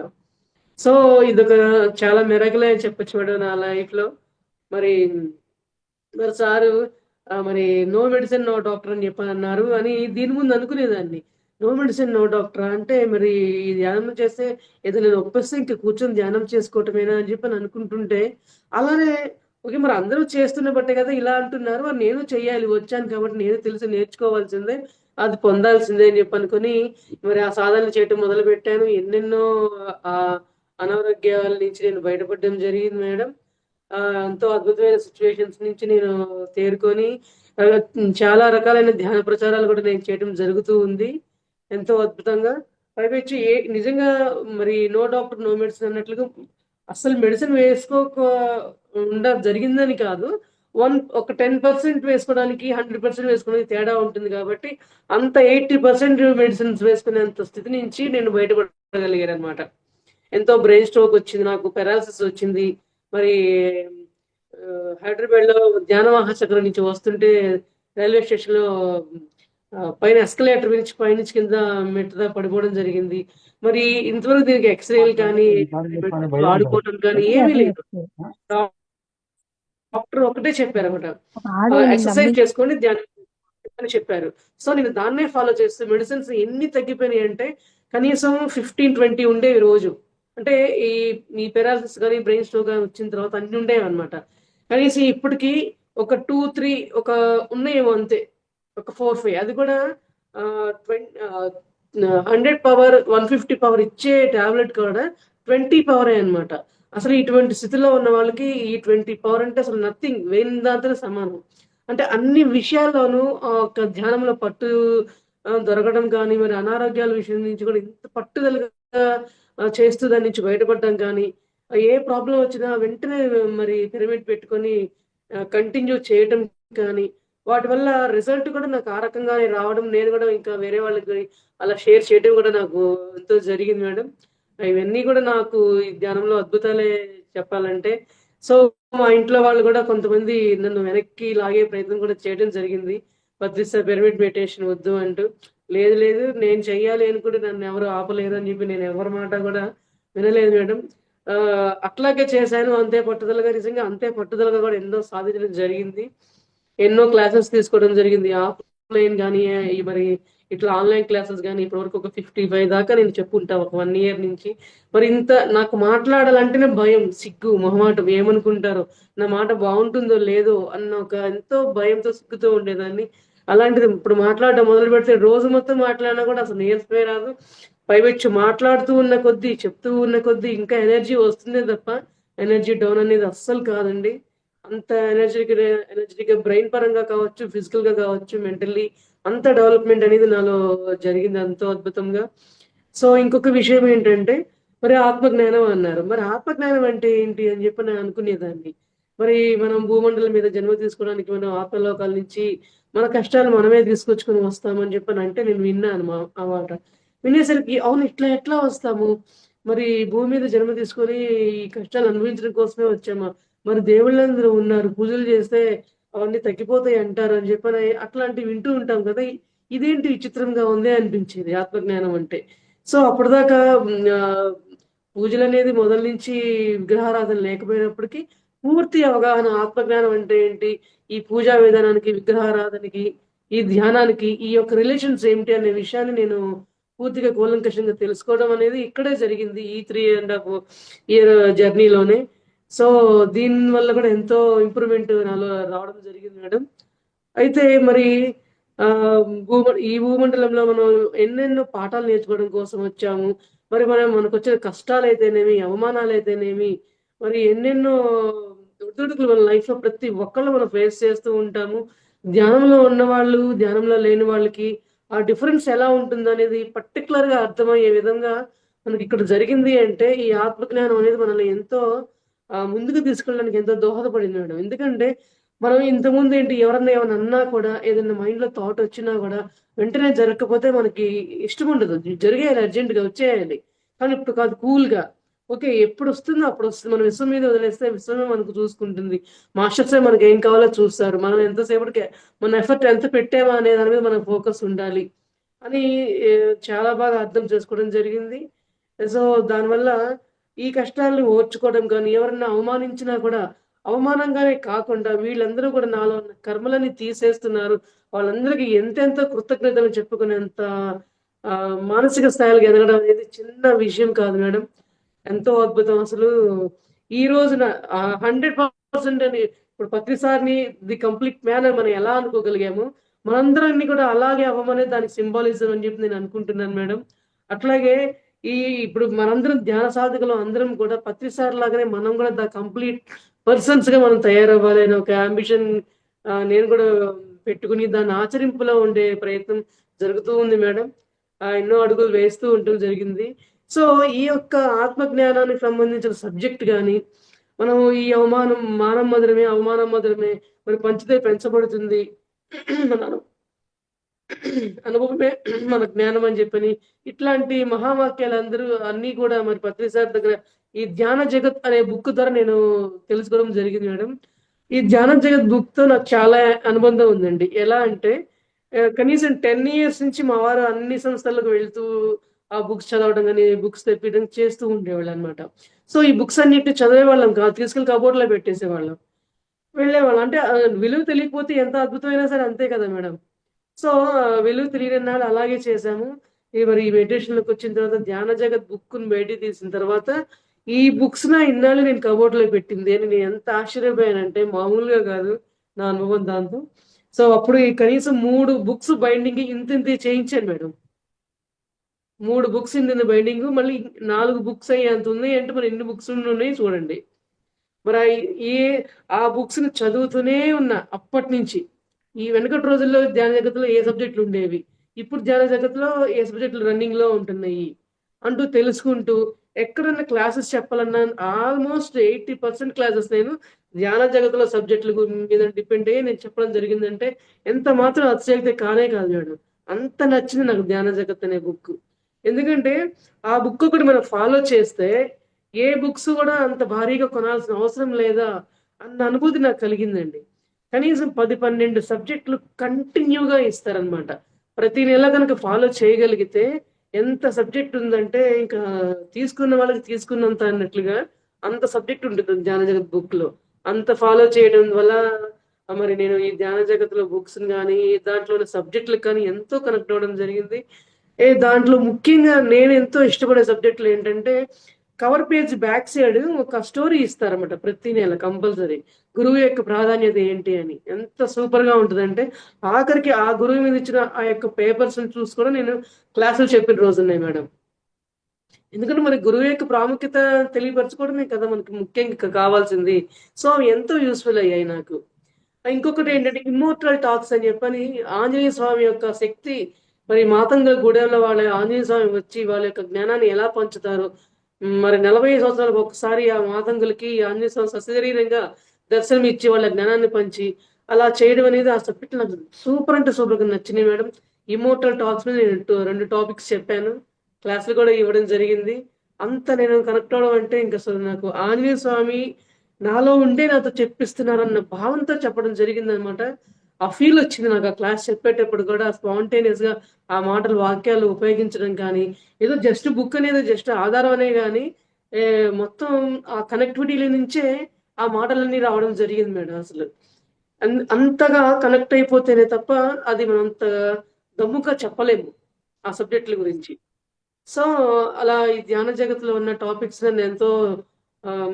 సో, ఇదొక చాలా మిరాకిలే అని చెప్పొచ్చు మేడం నా లైఫ్‌లో. మరి మరి సారు మరి నో మెడిసిన్ నో డాక్టర్ అని చెప్పనన్నారు అని దీని ముందు అనుకునేదాన్ని. నో మెడిసిన్ నో డాక్టరా? అంటే మరి ఈ ధ్యానం చేస్తే ఏదో నేను ఒప్పేస్తే ఇంక కూర్చొని ధ్యానం చేసుకోవటమేనా అని చెప్పని అనుకుంటుంటే, అలానే ఓకే. మరి అందరూ చేస్తున్న బట్టే కదా ఇలా అంటున్నారు. మరి నేను చెయ్యాలి. వచ్చాను కాబట్టి నేను తెలిసి నేర్చుకోవాల్సిందే. అది పొందాల్సిందే అని చెప్పి అనుకోని మరి ఆ సాధనలు చేయటం మొదలుపెట్టాను. ఎన్నెన్నో ఆహ్, అనారోగ్యాల నుంచి నేను బయటపడడం జరిగింది మేడం. ఎంతో అద్భుతమైన సిట్యుయేషన్స్ నుంచి నేను తేరుకొని చాలా రకాలైన ధ్యాన ప్రచారాలు కూడా నేను చేయడం జరుగుతూ ఉంది. ఎంతో అద్భుతంగా. పైపెచ్చి నిజంగా మరి నో డాక్టర్ నో మెడిసిన్ అన్నట్లుగా అస్సలు మెడిసిన్ జరిగిందని కాదు. ఒక 10% వేసుకోవడానికి, 100% వేసుకోవడానికి తేడా ఉంటుంది కాబట్టి, అంత 80% మెడిసిన్స్ వేసుకునేంత స్థితి నుంచి నేను బయటపడగలిగాననమాట. ఎంతో బ్రెయిన్ స్ట్రోక్ వచ్చింది నాకు, పెరాలిసిస్ వచ్చింది. మరి హైదరాబాద్‌లో ధ్యాన మహాచక్రం నుంచి వస్తుంటే రైల్వే స్టేషన్‌లో పైన ఎస్కలేటర్ నుంచి పైనుంచి కింద మెట్టు దాకా పడిపోవడం జరిగింది. మరి ఇంతవరకు దీనికి ఎక్స్‌రేలు కానీ, వాడుకోవటం కానీ ఏమీ లేదు. డాక్టర్ ఒకటే చెప్పారన్నమాట. ఎక్సర్‌సైజ్ చేసుకోండి, ధ్యానం అని చెప్పారు. సో, నేను దాన్నే ఫాలో చేస్తూ మెడిసిన్స్ ఎన్ని తగ్గిపోయినాయంటే కనీసం 15, 20 ఉండేవి రోజు. అంటే ఈ ఈ పెరాలిసిస్ గాని, బ్రెయిన్ స్ట్రోక్ గాని వచ్చిన తర్వాత అన్ని ఉండేవన్నమాట. కనీసం ఇప్పటికి ఒక 2, 3 ఒక ఉన్నాయేమో అంతే. ఒక 4, 5 అది కూడా 100 పవర్, 150 పవర్ ఇచ్చే టాబ్లెట్ కూడా 20 పవరే అన్నమాట. అసలు ఇటువంటి స్థితిలో ఉన్న వాళ్ళకి ఈ 20 పవర్ అంటే అసలు నథింగ్, వేయని దాంతోనే సమానం. అంటే అన్ని విషయాల్లోనూ ఒక ధ్యానంలో పట్టు దొరకడం కానీ, మరి అనారోగ్యాల విషయం నుంచి కూడా ఇంత పట్టుదలగా చేస్తూ దాని నుంచి బయటపడడం కానీ, ఏ ప్రాబ్లమ్ వచ్చినా వెంటనే మరి పిరమిడ్ పెట్టుకొని కంటిన్యూ చేయటం కానీ, వాటి వల్ల రిజల్ట్ కూడా నాకు ఆ రకంగానే రావడం, నేను కూడా ఇంకా వేరే వాళ్ళకి అలా షేర్ చేయడం కూడా నాకు ఎంతో జరిగింది మేడం. ఇవన్నీ కూడా నాకు ఈ ధ్యానంలో అద్భుతాలే చెప్పాలంటే. సో, మా ఇంట్లో వాళ్ళు గూడా కొంతమంది నన్ను వెనక్కి లాగే ప్రయత్నం కూడా చేయడం జరిగింది. "వద్దు పిరమిడ్ మెడిటేషన్ వద్దు" అంటూ. లేదు లేదు, నేను చెయ్యాలి అనుకుంటే నన్నెవరు ఆపలేరు అని చెప్పి నేను ఎవరి మాట గూడా వినలేదు మేడం. అట్లాగే చేశాను అంతే పట్టుదలగా. నిజంగా అంతే పట్టుదలగా గూడా ఎన్నో సాధించడం జరిగింది. ఎన్నో క్లాసెస్ తీసుకోవడం జరిగింది. ఆఫ్‌లైన్ గాని, మరి ఇట్లా ఆన్‌లైన్ క్లాసెస్ గాని ఇప్పటివరకు ఒక 55 దాకా నేను చెప్పుంటా ఒక 1 ఇయర్ నుంచి. మరి ఇంత నాకు మాట్లాడాలంటేనే భయం, సిగ్గు, మొహమాటం ఏమనుకుంటారో, నా మాట బావుంటుందో లేదో అన్న ఒక ఎంతో భయంతో, సిగ్గుతో ఉండేదాన్ని. అలాంటిది ఇప్పుడు మాట్లాడడం మొదలుపెడితే రోజు మొత్తం మాట్లాడినా కూడా అసలు నీరసమే రాదు. పైపెచ్చు మాట్లాడుతూ ఉన్న కొద్దీ, చెప్తూ ఉన్న కొద్దీ ఇంకా ఎనర్జీ వస్తుందే తప్ప ఎనర్జీ డౌన్ అనేది అస్సలు కాదండి. అంత ఎనర్జిటిక్‌గా బ్రెయిన్ పరంగా కావచ్చు, ఫిజికల్‌గా కావచ్చు, మెంటల్లీ అంత డెవలప్‌మెంట్ అనేది నాలో జరిగింది ఎంతో అద్భుతంగా. సో, ఇంకొక విషయం ఏంటంటే, మరి ఆత్మజ్ఞానం అన్నారు. మరి ఆత్మజ్ఞానం అంటే ఏంటి అని చెప్పి నేను అనుకునేదాన్ని. మరి మనం భూమండలం మీద జన్మ తీసుకోవడానికి మనం ఆత్మలోకాల నుంచి మన కష్టాలు మనమే తీసుకొచ్చుకొని వస్తామని చెప్పనంటే నేను విన్నాను ఆ మాట. వినేసరికి అవును, ఇట్లా ఎట్లా వస్తాము? మరి భూమి మీద జన్మ తీసుకొని ఈ కష్టాలు అనుభవించడం కోసమే వచ్చామా? మరి దేవుళ్ళందరూ ఉన్నారు. పూజలు చేస్తే అవన్నీ తగ్గిపోతాయి అంటారు అని చెప్పని అట్లాంటివి వింటూ ఉంటాం కదా! ఇదేంటి విచిత్రంగా ఉంది అనిపించేది ఆత్మజ్ఞానం అంటే. సో, అప్పటిదాకా పూజలనేది మొదలు నుంచి విగ్రహారాధన లేకపోయినప్పటికీ పూర్తి అవగాహన ఆత్మజ్ఞానం అంటే ఏంటి? ఈ పూజా విధానానికి, విగ్రహారాధనకి, ఈ ధ్యానానికి ఈ యొక్క రిలేషన్స్ ఏమిటి అనే విషయాన్ని నేను పూర్తిగా కూలంకషంగా తెలుసుకోవడం అనేది ఇక్కడే జరిగింది. ఈ 3 ½ ఇయర్ జర్నీలోనే. సో, దీనివల్ల కూడా ఎంతో ఇంప్రూవ్‌మెంట్ నాలో రావడం జరిగింది మేడం. అయితే మరి ఈ భూమండలంలో మనం ఎన్నెన్నో పాఠాలు నేర్చుకోవడం కోసం వచ్చాము. మరి మనకొచ్చిన కష్టాలైతేనేమి, అవమానాలైతేనేమి, మరి ఎన్నెన్నో ఒడిదుడుకులు మన లైఫ్‌లో ప్రతి ఒక్కళ్ళు మనం ఫేస్ చేస్తూ ఉంటాము. ధ్యానంలో ఉన్నవాళ్ళు, ధ్యానంలో లేని వాళ్ళకి ఆ డిఫరెన్స్ ఎలా ఉంటుందనేది పర్టిక్యులర్‌గా అర్థమయ్యే విధంగా మనకిక్కడ జరిగింది అంటే, ఈ ఆత్మజ్ఞానం అనేది మనల్ని ఎంతో ముందుకు తీసుకెళ్ళడానికి ఎంతో దోహదపడింది మేడం. ఎందుకంటే మనం ఇంతకుముందేంటి ఎవరన్నా ఏమన్నా అన్నా కూడా, ఏదన్నా మైండ్‌లో థాట్ వచ్చినా గూడా, వెంటనే జరగకపోతే మనకి ఇష్టముండదు. జరిగేయాలి, అర్జెంట్‌గా వచ్చేయాలి. కానీ ఇప్పుడు కాదు, కూల్‌గా. ఓకే. ఎప్పుడొస్తుందో అప్పుడొస్తుంది. మనం విశ్వం మీద వదిలేస్తే విశ్వమే మనకు చూసుకుంటుంది. మాస్టర్సే మనకేం కావాలో చూస్తారు. మనం ఎంతసేపటికి మన ఎఫర్ట్ ఎంత పెట్టామా అనే దాని మీద మనకు ఫోకస్ ఉండాలి అని చాలా బాగా అర్థం చేసుకోవడం జరిగింది. సో, దానివల్ల ఈ కష్టాలను ఓర్చుకోవడం గానీ, ఎవరన్నా అవమానించినా కూడా అవమానంగానే కాకుండా వీళ్ళందరూ కూడా నాలో ఉన్న కర్మలని తీసేస్తున్నారు. వాళ్ళందరికీ ఎంతెంతో కృతజ్ఞతలు చెప్పుకునేంత మానసిక స్థాయిలోకి ఎదగడం అనేది చిన్న విషయం కాదు మేడం. ఎంతో అద్భుతం. అసలు ఈ రోజున 100% అని ఇప్పుడు పత్రిసారిని ది కంప్లీట్ మ్యాన్ అని మనం ఎలా అనుకోగలిగాము, మనందరాన్ని కూడా అలాగే అవ్వమనే దానికి సింబాలిజం అని చెప్పి నేను అనుకుంటున్నాను మేడం. అట్లాగే ఈ ఇప్పుడు మనందరం ధ్యాన సాధకులం అందరం కూడా పత్రిసారి లాగానే మనం కూడా ద కంప్లీట్ పర్సన్స్ గా మనం తయారవ్వాలి అనే ఒక అంబిషన్ నేను కూడా పెట్టుకుని దాన్ని ఆచరింపులో ఉండే ప్రయత్నం జరుగుతూ ఉంది మేడం. ఎన్నో అడుగులు వేస్తూ ఉండటం జరిగింది. సో ఈ యొక్క ఆత్మ జ్ఞానానికి సంబంధించిన సబ్జెక్ట్ కానీ, మనం ఈ మానం మధురమే, అవమానం మధురమే, మరి పంచితే పెంచబడుతుంది, మన అనుభవమే మన జ్ఞానం అని చెప్పని ఇట్లాంటి మహావాక్యాలు అందరూ అన్ని కూడా మరి పత్రిసారి దగ్గర ఈ ధ్యాన జగత్ అనే బుక్ ద్వారా నేను తెలుసుకోవడం జరిగింది మేడం. ఈ ధ్యాన జగత్ బుక్ తో నాకు చాలా అనుబంధం ఉందండి. ఎలా అంటే కనీసం 10 years నుంచి మా వారు అన్ని సంస్థలకు వెళ్తూ ఆ బుక్స్ చదవడం కానీ, బుక్స్ తెప్పించడం చేస్తూ ఉండేవాళ్ళు అనమాట. సో ఈ బుక్స్ అన్నిటిని చదివేవాళ్ళం కాదు, తీసుకెళ్ళి కబోర్డ్ లో పెట్టేసేవాళ్ళం, వెళ్ళేవాళ్ళం. అంటే విలువ తెలియకపోతే ఎంత అద్భుతమైనా సరే అంతే కదా మేడం. సో విలువ తెలియని అలాగే చేశాము. మరి ఈ మెడిటేషన్లోకి వచ్చిన తర్వాత ధ్యాన జగత్ బుక్ని బయటికి తీసిన తర్వాత ఈ బుక్స్ నా ఇన్నాళ్ళు నేను కబోర్డ్లో పెట్టింది అని నేను ఎంత ఆశ్చర్యపోయానంటే మామూలుగా కాదు నా అనుభవం దాంతో. సో అప్పుడు కనీసం 3 బుక్స్ బైండింగ్ ఇంత చేయించాను మేడం. 3 బుక్స్ ఇంత బైండింగ్, మళ్ళీ 4 బుక్స్ అయ్యేంత ఉన్నాయి అంటే మరి ఎన్ని బుక్స్ ఉన్నాయి చూడండి. మరి ఆ బుక్స్ ని చదువుతూనే ఉన్నా అప్పటి నుంచి. ఈ వెనకటి రోజుల్లో ధ్యాన జగత్తులో ఏ సబ్జెక్టులు ఉండేవి, ఇప్పుడు ధ్యాన జగత్తులో ఏ సబ్జెక్టులు రన్నింగ్ లో ఉంటున్నాయి అంటూ తెలుసుకుంటూ ఎక్కడన్నా క్లాసెస్ చెప్పాలన్నా ఆల్మోస్ట్ 80% క్లాసెస్ నేను ధ్యాన జగత్తులో సబ్జెక్టుల మీద డిపెండ్ అయ్యి నేను చెప్పడం జరిగిందంటే ఎంత మాత్రం అతిశయక్తి కానే కాదు మేడం. అంత నచ్చింది నాకు ధ్యాన జగత్ అనే బుక్. ఎందుకంటే ఆ బుక్ ఒకటి మనం ఫాలో చేస్తే ఏ బుక్స్ కూడా అంత భారీగా కొనాల్సిన అవసరం లేదా అన్న అనుభూతి నాకు కలిగిందండి. కనీసం 10-12 సబ్జెక్టులు కంటిన్యూగా ఇస్తారనమాట. ప్రతి నెల కనుక ఫాలో చేయగలిగితే ఎంత సబ్జెక్ట్ ఉందంటే ఇంకా తీసుకున్న వాళ్ళకి తీసుకున్నంత అన్నట్లుగా అంత సబ్జెక్ట్ ఉంటుంది ధ్యాన జగత్ బుక్ లో. అంత ఫాలో చేయడం వల్ల మరి నేను ఈ ధ్యాన జగత్లో బుక్స్ కానీ దాంట్లోని సబ్జెక్టులకు కానీ ఎంతో కనెక్ట్ అవ్వడం జరిగింది. దాంట్లో ముఖ్యంగా నేను ఎంతో ఇష్టపడే సబ్జెక్టులు ఏంటంటే కవర్ పేజ్ బ్యాక్ సైడ్ ఒక స్టోరీ ఇస్తారన్నమాట ప్రతి నెల కంపల్సరీ. గురువు యొక్క ప్రాధాన్యత ఏంటి అని ఎంత సూపర్ గా ఉంటుందంటే ఆఖరికి ఆ గురువు మీద ఇచ్చిన ఆ యొక్క పేపర్స్ చూసి కూడా నేను క్లాసులు చెప్పిన రోజున్నాయి మేడం. ఎందుకంటే మరి గురువు యొక్క ప్రాముఖ్యత తెలియపరచుకోవడమే కదా మనకి ముఖ్యంగా కావాల్సింది. సో ఎంతో యూస్ఫుల్ అయ్యాయి నాకు. ఇంకొకటి ఏంటంటే ఇమ్మోర్టల్ టాక్స్ అని చెప్పని ఆంజనేయ స్వామి యొక్క శక్తి, మరి మాతంగ గూడెంలో వాళ్ళ ఆంజనేయ స్వామి వచ్చి వాళ్ళ యొక్క జ్ఞానాన్ని ఎలా పంచుతారు, మరి 40 సంవత్సరాలకు ఒకసారి ఆ మాతంగులకి ఆంజనేయ స్వామి సశరీరంగా దర్శనం ఇచ్చి వాళ్ళ జ్ఞానాన్ని పంచి అలా చేయడం అనేది ఆ సబ్జెక్ట్ నాకు సూపర్ అంటే సూపర్గా నచ్చినాయి మేడం. ఇమోటల్ టాక్స్ మీద నేను 2 టాపిక్స్ చెప్పాను, క్లాసులు కూడా ఇవ్వడం జరిగింది. అంత నేను కనెక్ట్ అవడం అంటే ఇంకా అసలు నాకు ఆంజనేయ స్వామి నాలో ఉండే నాతో చెప్పిస్తున్నారన్న భావంతో చెప్పడం జరిగింది అనమాట. ఆ ఫీల్ వచ్చింది నాకు ఆ క్లాస్ చెప్పేటప్పుడు కూడా స్పాంటేనియస్ గా ఆ మాటలు వాక్యాలు ఉపయోగించడం కానీ, ఏదో జస్ట్ బుక్ అనేది జస్ట్ ఆధారం అనే కానీ మొత్తం ఆ కనెక్టివిటీల నుంచే ఆ మాటలన్నీ రావడం జరిగింది మేడం. అసలు అంతగా కనెక్ట్ అయిపోతేనే తప్ప అది మనం అంత దమ్ముగా చెప్పలేము ఆ సబ్జెక్టుల గురించి. సో అలా ఈ ధ్యాన జగత్తులో ఉన్న టాపిక్స్ నన్ను ఎంతో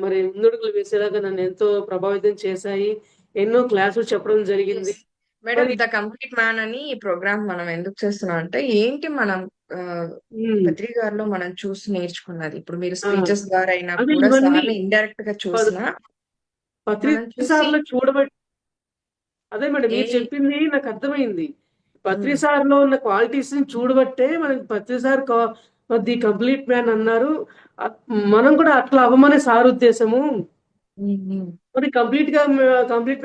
మరి ముందడుగులు వేసేలాగా నన్ను ఎంతో ప్రభావితం చేశాయి. ఎన్నో క్లాసులు చెప్పడం జరిగింది. మేడం ద కంప్లీట్ మ్యాన్ అని ఈ ప్రోగ్రామ్ మనం ఎందుకు చేస్తున్నాం అంటే ఏంటి మనం పత్రిక గారిలో మనం చూసి నేర్చుకున్నది. ఇప్పుడు మీరు స్పీచెస్ ద్వారా అయినా కూడా సార్ని ఇండైరెక్ట్ గా చూసినా పత్రిసార్లో చూడబట్టి అదే మేడం మీరు చెప్పింది నాకు అర్థమైంది. పత్రిసార్లో ఉన్న క్వాలిటీస్ ని చూడబట్టే మనకి పత్రిసార్ ది కంప్లీట్ మ్యాన్ అన్నారు. మనం కూడా అట్లా అవ్వమనే సార్ ఉద్దేశము. మరి కంప్లీట్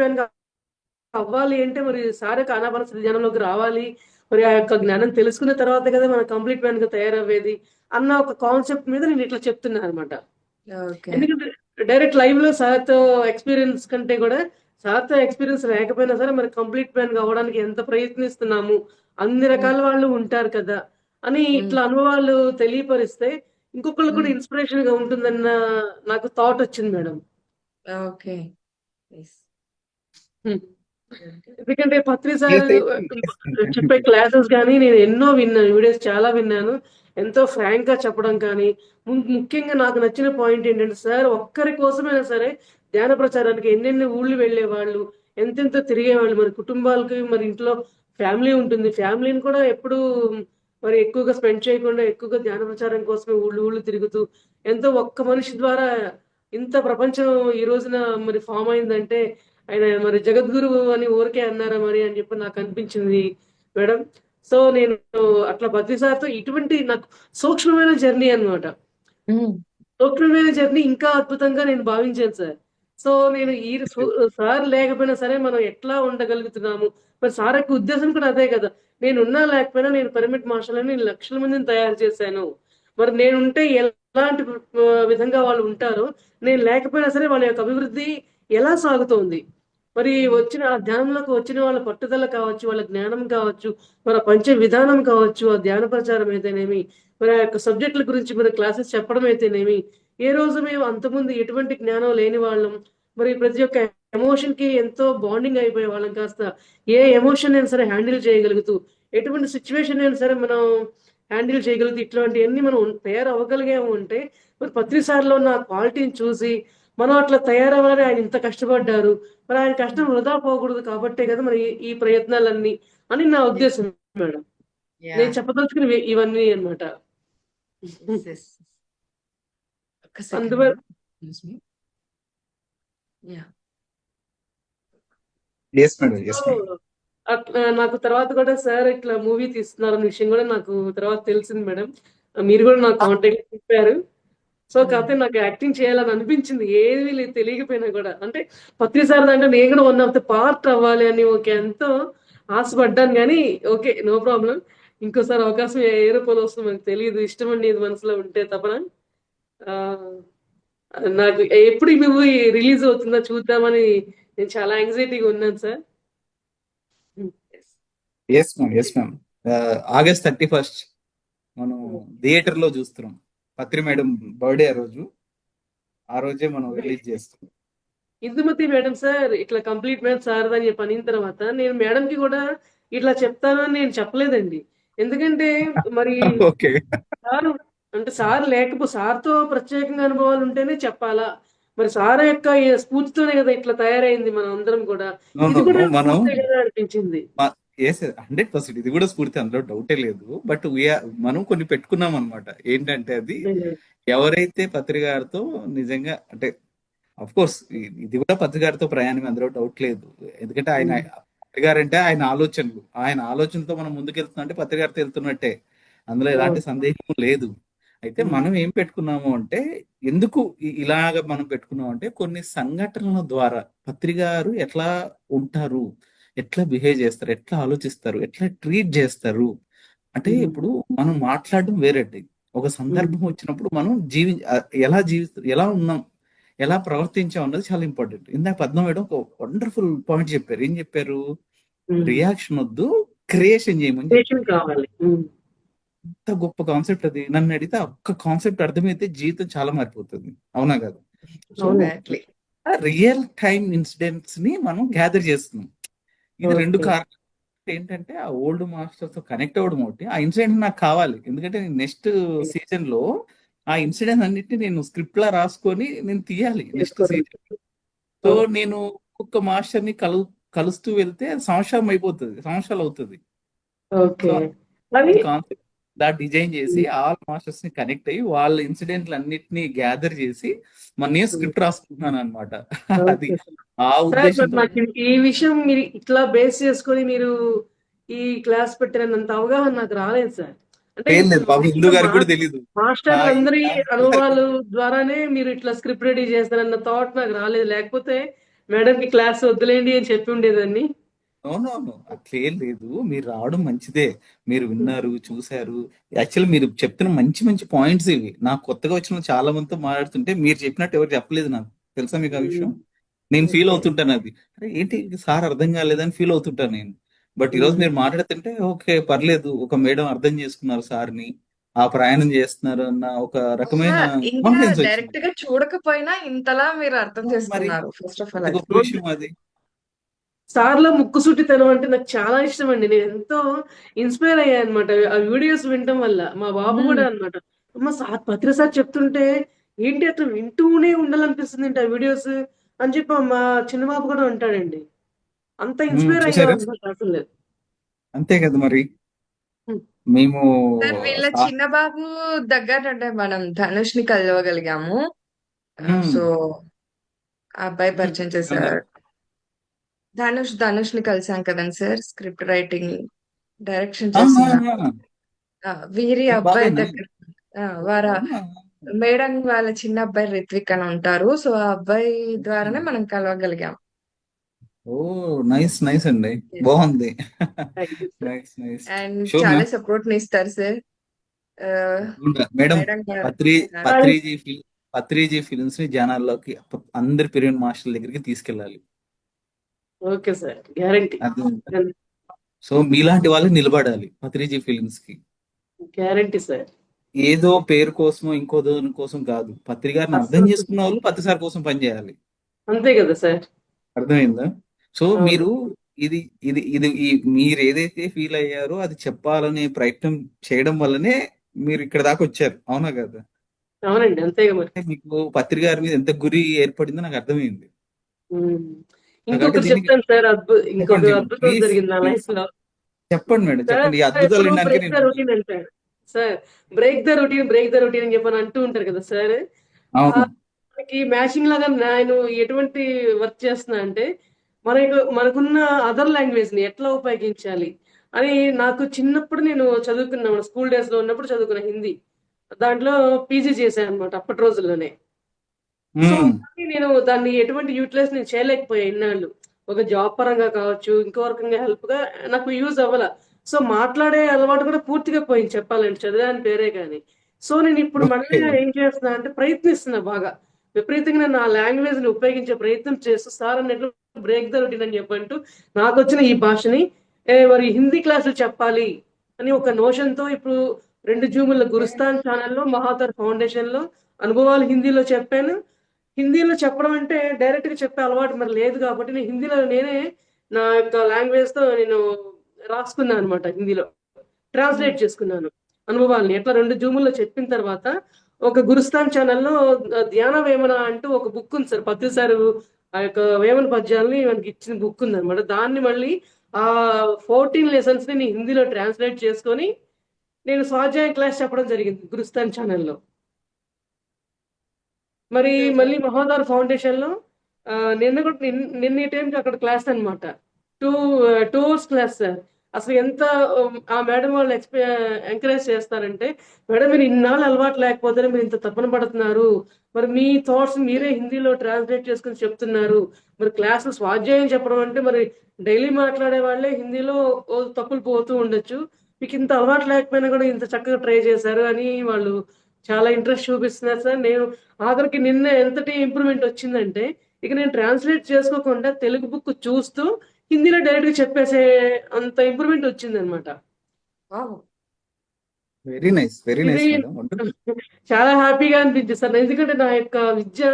మ్యాన్ గా అవ్వాలి అంటే మరి సార్ యొక్క అనాపరిస్థితి జనంలోకి రావాలి, మరి ఆ యొక్క జ్ఞానం తెలుసుకున్న తర్వాత కదా మన కంప్లీట్ మ్యాన్ గా తయారవ్వేది అన్న ఒక కాన్సెప్ట్ మీద నేను ఇట్లా చెప్తున్నాను అనమాట. ఎందుకంటే డైరెక్ట్ లైవ్ లో సార్తో ఎక్స్పీరియన్స్ కంటే కూడా సార్తో ఎక్స్పీరియన్స్ లేకపోయినా సరే మరి కంప్లీట్ మ్యాన్ గా అవ్వడానికి ఎంత ప్రయత్నిస్తున్నాము, అన్ని రకాల వాళ్ళు ఉంటారు కదా అని ఇట్లా అనుభవాలు తెలియపరిస్తే ఇంకొకళ్ళు కూడా ఇన్స్పిరేషన్ గా ఉంటుందన్న నాకు థాట్ వచ్చింది మేడం. ఓకే. ఎందుకంటే పత్రిసార్ చెప్పే క్లాసెస్ కానీ నేను ఎన్నో విన్నాను, వీడియోస్ చాలా విన్నాను. ఎంతో ఫ్రాంక్ గా చెప్పడం కానీ, ముఖ్యంగా నాకు నచ్చిన పాయింట్ ఏంటంటే సార్ ఒక్కరి కోసమైనా సరే ధ్యాన ప్రచారానికి ఎన్నెన్ని ఊళ్ళు వెళ్ళేవాళ్ళు, ఎంతెంత తిరిగేవాళ్ళు. మరి కుటుంబాలకి, మరి ఇంట్లో ఫ్యామిలీ ఉంటుంది. ఫ్యామిలీని కూడా ఎప్పుడు మరి ఎక్కువగా స్పెండ్ చేయకుండా ఎక్కువగా ధ్యాన ప్రచారం కోసమే ఊళ్ళు ఊళ్ళు తిరుగుతూ ఎంతో ఒక్క మనిషి ద్వారా ఇంత ప్రపంచం ఈ రోజున మరి ఫామ్ అయిందంటే ఆయన మరి జగద్గురువు అని ఊరికే అన్నారా మరి అని చెప్పి నాకు అనిపించింది మేడం. సో నేను అట్లా బద్రీసార్తో ఇటువంటి నాకు సూక్ష్మమైన జర్నీ అన్నమాట. ఉమ్, సూక్ష్మమైన జర్నీ ఇంకా అద్భుతంగా నేను భావించాను సార్. సో నేను ఈ సార్ లేకపోయినా సరే మనం ఎట్లా ఉండగలుగుతున్నాము. మరి సార్ యొక్క ఉద్దేశం కూడా అదే కదా. నేనున్నా లేకపోయినా నేను పిరమిడ్ మాస్టర్లని నేను లక్షల మందిని తయారు చేశాను. మరి నేనుంటే ఎలాంటి విధంగా వాళ్ళు ఉంటారో, నేను లేకపోయినా సరే వాళ్ళ యొక్క అభివృద్ధి ఎలా సాగుతోంది. మరి వచ్చిన ఆ ధ్యానంలోకి వచ్చిన వాళ్ళ పట్టుదల కావచ్చు, వాళ్ళ జ్ఞానం కావచ్చు, మన పంచ విధానం కావచ్చు, ఆ ధ్యాన ప్రచారం అయితేనేమి, మరి ఆ యొక్క సబ్జెక్టుల గురించి మన క్లాసెస్ చెప్పడం అయితేనేమి, ఏ రోజు మేము అంతకుముందు ఎటువంటి జ్ఞానం లేని వాళ్ళం. మరి ప్రతి ఒక్క ఎమోషన్ కి ఎంతో బాండింగ్ అయిపోయే వాళ్ళం. కాస్త ఏ ఎమోషన్ అయినా సరే హ్యాండిల్ చేయగలుగుతూ, ఎటువంటి సిచ్యువేషన్ అయినా సరే మనం హ్యాండిల్ చేయగలుగుతూ, ఇట్లాంటివన్నీ మనం తయారవ్వగలిగాము అంటే మరి పత్రిసార్లో ఉన్న క్వాలిటీని చూసి మనం అట్లా తయారవ్వాలని ఆయన ఇంత కష్టపడ్డారు. మరి ఆయన కష్టం వృధా పోకూడదు కాబట్టే కదా మరి ఈ ప్రయత్నాలన్నీ అని నా ఉద్దేశం మేడం. యా నేను చెప్పదలుచుకుని ఇవన్నీ అన్నమాట. ఒక్క సెకండ్ అందువల్ల yeah yes madam, yes so madam. అట్లా నాకు తర్వాత కూడా సార్ ఇట్లా మూవీ తీస్తున్నారన్న విషయం కూడా నాకు తర్వాత తెలిసింది మేడం. మీరు కూడా నాకు కాంటాక్ట్ చెప్పారు. సో కాకపోతే నాకు యాక్టింగ్ చేయాలని అనిపించింది, ఏమీ లేదు తెలియకపోయినా కూడా. అంటే పత్రి సార్ అంటే నేను కూడా వన్ ఆఫ్ ద పార్ట్ అవ్వాలి అని ఓకే ఎంతో ఆశపడ్డాను. కానీ ఓకే నో ప్రాబ్లం. ఇంకోసారి అవకాశం ఏ రూపంలో వస్తుందో మనకు తెలియదు. ఇష్టం అండి ఇది మనసులో ఉంటే తపన. ఆ, నాకు ఎప్పుడు ఈ మూవీ రిలీజ్ అవుతుందో చూద్దామని నేను చాలా యాంగ్జైటీగా ఉన్నాను sir. Yes ma'am, yes ma'am. August 31 మనం థియేటర్ లో చూస్తున్నాం. పత్రి మేడం బర్త్డే ఆ రోజే మనం రిలీజ్ చేస్తున్నాం. ఇందుమతి మేడం సార్ ఇట్లా కంప్లీట్ మ్యాథ్స్ సార్ అని చెప్పి అనిన తర్వాత నేను మేడం కి కూడా ఇట్లా చెప్తానని నేను చెప్పలేదండి. ఎందుకంటే మరి ఓకే. సార్ అంటే సార్ లేకపోతే సార్తో ప్రత్యేకంగా అనుభవాలు ఉంటేనే చెప్పాలా. మరి సార్ యొక్క ఈ స్ఫూర్తితోనే కదా ఇట్లా తయారైంది మనం అందరం కూడా. నో ఇది నో కూడా నో మనం స్ఫూర్తే కదా అనిపించింది. 100% ఇది కూడా స్ఫూర్తి, అందులో డౌటే లేదు. బట్ మనం కొన్ని పెట్టుకున్నాం అనమాట. ఏంటంటే అది ఎవరైతే పత్రి గారితో నిజంగా అంటే అఫ్ కోర్స్ ఇది కూడా పత్రి గారితో ప్రయాణం, అందులో డౌట్ లేదు. ఎందుకంటే ఆయన పత్రి గారు అంటే ఆయన ఆలోచనతో మనం ముందుకెళ్తున్నా అంటే పత్రి గారితో వెళ్తున్నట్టే, అందులో ఎలాంటి సందేహం లేదు. అయితే మనం ఏం పెట్టుకున్నాము అంటే, ఎందుకు ఇలాగ మనం పెట్టుకున్నాం అంటే, కొన్ని సంఘటనల ద్వారా పత్రి గారు ఎట్లా ఉంటారు, ఎట్లా బిహేవ్ చేస్తారు, ఎట్లా ఆలోచిస్తారు, ఎట్లా ట్రీట్ చేస్తారు. అంటే ఇప్పుడు మనం మాట్లాడడం వేరేటి, ఒక సందర్భం వచ్చినప్పుడు మనం ఎలా ఉన్నాం, ఎలా ప్రవర్తించాం అన్నది చాలా ఇంపార్టెంట్. ఇందాక పద్మ మేడం ఒక వండర్ఫుల్ పాయింట్ చెప్పారు. ఏం చెప్పారు? రియాక్షన్ వద్దు, క్రియేషన్ చేయమని చెప్పారు. కావాలి. ఎంత గొప్ప కాన్సెప్ట్ అది. నన్ను అడిగితే ఆ ఒక్క కాన్సెప్ట్ అర్థమైతే జీవితం చాలా మారిపోతుంది. అవునా కాదు? So exactly real time incidents ని మనం గ్యాదర్ చేస్తున్నాం. ఇది రెండు Okay. కారణాలు. ఏంటంటే ఆ ఓల్డ్ మాస్టర్స్ తో కనెక్ట్ అవ్వడం ఒకటి, ఆ ఇన్సిడెంట్ నాకు కావాలి. ఎందుకంటే నెక్స్ట్ సీజన్ లో ఆ ఇన్సిడెంట్ అన్నిటిని నేను స్క్రిప్ట్ లా రాసుకొని నేను తీయాలి నెక్స్ట్ సీజన్. సో నేను ఒక్కొక్క మాస్టర్ ని కలుస్తూ వెళ్తే సంవత్సరాలు అవుతుంది. ఓకే. కాన్సెప్ట్ డిజైన్ చేసి ఆల్ మాస్టర్స్ ని కనెక్ట్ అయ్యి వాళ్ళ ఇన్సిడెంట్లు అన్నిటిని గ్యాదర్ చేసి నేను స్క్రిప్ట్ రాసుకుంటున్నాను అనమాట. అది ఆ ఉద్దేశంతో. నాకు ఈ విషయం మీరు ఇట్లా బేస్ చేసుకొని మీరు ఈ క్లాస్ పెట్టినంత అవగాహన నాకు రాలేదు సార్. అంటే ఏం లేదు బాబు, హిందూ గారికి కూడా తెలీదు. మాస్టర్ అందరి అనుభవాలు ద్వారానే మీరు ఇట్లా స్క్రిప్ట్ రెడీ చేస్తారన్న థాట్ నాకు రాలేదు. లేకపోతే మేడం కి క్లాస్ వద్దులేండి అని చెప్పి ఉండేదాన్ని. అవునవును, అట్లేం లేదు. మీరు రావడం మంచిదే. మీరు విన్నారు, చూశారు. యాక్చువల్లీ మీరు చెప్తున్న మంచి మంచి పాయింట్స్ ఇవి. నాకు కొత్తగా వచ్చిన చాలా మందితో మాట్లాడుతుంటే మీరు చెప్పినట్టు ఎవరు చెప్పలేదు నాకు. తెలుసా మీకు ఆ విషయం? నేను ఫీల్ అవుతుంటాను అది. అరే ఏంటి సార్ అర్థం కాలేదని ఫీల్ అవుతుంటాను నేను. బట్ ఈరోజు మీరు మాట్లాడుతుంటే ఓకే పర్లేదు, ఒక మేడం అర్థం చేసుకున్నారు సార్ని, ఆ ప్రయాణం చేస్తున్నారు అన్న ఒక రకమైన ఇంకా కాన్ఫిడెన్స్ డైరెక్ట్ వచ్చింది. గా చూడకపోయినా ఇంతలా మీరు అర్థం మరి చేసుకున్నారు. ఫస్ట్ ఆఫ్ ఆల్ ఎంత గొప్ప విషయం అది. సార్లో ముక్కుసూటితనం అంటే నాకు చాలా ఇష్టం అండి. నేను ఎంతో ఇన్స్పైర్ అయ్యాను అనమాట ఆ వీడియోస్ వినటం వల్ల. మా బాబు కూడా అనమాట, అమ్మ సార్ పత్రి సార్ చెప్తుంటే ఏంటి అట్లా వింటూనే ఉండాలనిపిస్తుంది ఆ వీడియోస్. అని చెప్పి మా చిన్న బాబు కూడా ఉంటాడండి. అంత ఇన్స్పైర్ అయ్యాం చూసారా అనమాట అసలు. అంతే కదా మరి హ్మ్. మేము సార్ వీళ్ళ సా- చిన్న బాబు దగ్గర మనం ధనుష్ ని కలవగలిగాము. మ్మ్. సో ఆ అబ్బాయి మ్మ్. పరిచయం ఏమన్నారు? చేశారు. ధనుష్ ని కలిసాం కదండి సార్, స్క్రిప్ట్ రైటింగ్ డైరెక్షన్ ఆ, ఆ, చేస్తున్నా. ఆ. వీరి మీ అబ్బాయి బాబేనా దగ్గర వార అవునా మేడం వాళ్ళ చిన్న అబ్బాయి రిత్విక్ అని ఉంటారు. సో ఆ అబ్బాయి ద్వారానే మ్మ్. మనం కలవగలిగాం. ఓ నైస్ నైస్ అండి Yes. బాగుంది thank you sir. Nice nice and sure చాలా మ్యామ్ సపోర్ట్ ని ఇస్తారు సార్. మేడం మేడం గారు. పత్రి ఆ, పత్రిజీ పత్రిజీ ఫిల్మ్స్ ని జనాల్లోకి అందరి పిరియడ్ మాస్టర్ల దగ్గరికి తీసుకెళ్ళాలి ఓకే సార్, గ్యారంటీ. అర్థం సో మీలాంటి వాళ్ళు నిలబడాలి పత్రిజీ ఫిల్మ్స్ కి గ్యారంటీ సార్. ఏదో పేరు కోసమో ఇంకో దాని కోసం కాదు పత్రికారిని అర్థం అస్సలు చేసుకున్న వాళ్ళు పత్రిసారి కోసం పనిచేయాలి అంతే కదా సార్. అర్థమైందా సో అవును. మీరు ఇది మీరు ఏదైతే ఫీల్ అయ్యారో అది చెప్పాలనే ప్రయత్నం చేయడం వల్లనే మీరు ఇక్కడ దాకా వచ్చారు అవునా కదా అవునండి, అంతేగా మరి. అంటే మీకు పత్రికారి మీద ఎంత గురి ఏర్పడిందో నాకు అర్థమైంది ఉమ్. కాబట్టి ఇంకొకటి దీనికి చెప్తాను సార్, ఇంకొక చెప్పండి చెప్పండి అద్భుతం ప్లీజ్ జరిగింది నా ప్లీజ్ లైఫ్ లో. చెప్పండి మేడం సార్ చెప్పండి ఈ అద్భుతాలు ఎప్పుడు వినడానికే బ్రేక్ నేను ద ఉంటాను రొటీన్ అంటాడు సార్. బ్రేక్ ద రొటీన్ అని చెప్పని అంటూ ఉంటారు కదా సార్. ఆ అవును మనకి మ్యాచింగ్ లాగా నేను ఎటువంటి వర్క్ చేస్తున్నా అంటే, మనకున్న అదర్ లాంగ్వేజ్ ని ఎట్లా ఉపయోగించాలి అని. నాకు చిన్నప్పుడు నేను చదువుకున్నాను, స్కూల్ డేస్ లో ఉన్నప్పుడు చదువుకున్న హిందీ. దాంట్లో పీజీ చేశాను అనమాట అప్పటి రోజుల్లోనే. సో మ్మ్. కానీ నేను దాన్ని ఎటువంటి యూటిలైజ్ నేను చేయలేకపోయా ఇన్నాళ్ళు. ఒక జాబ్ పరంగా కావచ్చు, ఇంకో రకంగా హెల్ప్ గా నాకు యూజ్ అవ్వాల. సో మాట్లాడే అలవాటు కూడా పూర్తిగా పోయింది చెప్పాలంటే, చదివాని పేరే కానీ. సో నేను ఇప్పుడు మళ్ళీ ఓకే ఏం చేస్తున్నా అంటే, ప్రయత్నిస్తున్నా బాగా విపరీతంగా నేను ఆ లాంగ్వేజ్ ని ఉపయోగించే ప్రయత్నం చేస్తూ, సార్ అన్నట్లు బ్రేక్ ద రొటీన్ అని చెప్పంటూ నాకు వచ్చిన ఈ భాషని మరి హిందీ క్లాసులు చెప్పాలి అని ఒక నోషన్ తో ఇప్పుడు 2 జూముల గురుస్థాన్ ఛానల్లో, మహాతర్ ఫౌండేషన్ లో అనుభవాలు హిందీలో చెప్పాను. హిందీలో చెప్పడం అంటే డైరెక్ట్ గా చెప్పే అలవాటు మరి లేదు కాబట్టి, నేను హిందీలో నేనే నా యొక్క లాంగ్వేజ్ తో నేను రాసుకున్నాను అనమాట. హిందీలో ట్రాన్స్లేట్ చేసుకున్నాను అనుభవాల్ని. ఎట్లా 2 జూముల్లో చెప్పిన తర్వాత ఒక గురుస్థాన్ ఛానల్లో ధ్యాన వేమన అంటూ ఒక బుక్ ఉంది సార్. పత్రి సార్ ఆ యొక్క వేమన పద్యాలని మనకి ఇచ్చిన బుక్ ఉంది అనమాట. దాన్ని మళ్ళీ ఆ 14 లెసన్స్ ని నేను హిందీలో ట్రాన్స్లేట్ చేసుకొని నేను స్వాధ్యాయ క్లాస్ చెప్పడం జరిగింది గురుస్థాన్ ఛానల్లో. మరి మళ్ళీ మహోదర్ ఫౌండేషన్ లో నిన్న కూడా నిన్న ఈ టైంకి అక్కడ క్లాస్ అనమాట. Two 2 hours class sir. అసలు ఎంత ఆ మేడం వాళ్ళు ఎంకరేజ్ చేస్తారంటే, మేడం మీరు ఇన్నాళ్ళు అలవాటు లేకపోతే మీరు ఇంత తపన పడుతున్నారు, మరి మీ థాట్స్ మీరే హిందీలో ట్రాన్స్లేట్ చేసుకుని చెప్తున్నారు, మరి క్లాసులు స్వాధ్యాయం చెప్పడం అంటే మరి డైలీ మాట్లాడే వాళ్ళే హిందీలో తప్పులు పోతూ ఉండొచ్చు, మీకు ఇంత అలవాటు లేకపోయినా కూడా ఇంత చక్కగా ట్రై చేశారు అని వాళ్ళు చాలా ఇంట్రెస్ట్ చూపిస్తున్నారు సార్. నేను ఆఖరికి నిన్న ఎంతటి ఇంప్రూవ్మెంట్ వచ్చిందంటే, ఇక నేను ట్రాన్స్లేట్ చేసుకోకుండా తెలుగు బుక్ చూస్తూ హిందీలో డైరెక్ట్ గా చెప్పేసే అంత ఇంప్రూవ్మెంట్ వచ్చింది అనమాట. వెరీ ఇది నైస్ మేడం వండర్ఫుల్ చాలా హ్యాపీగా అనిపించింది సార్. ఎందుకంటే నా యొక్క విద్య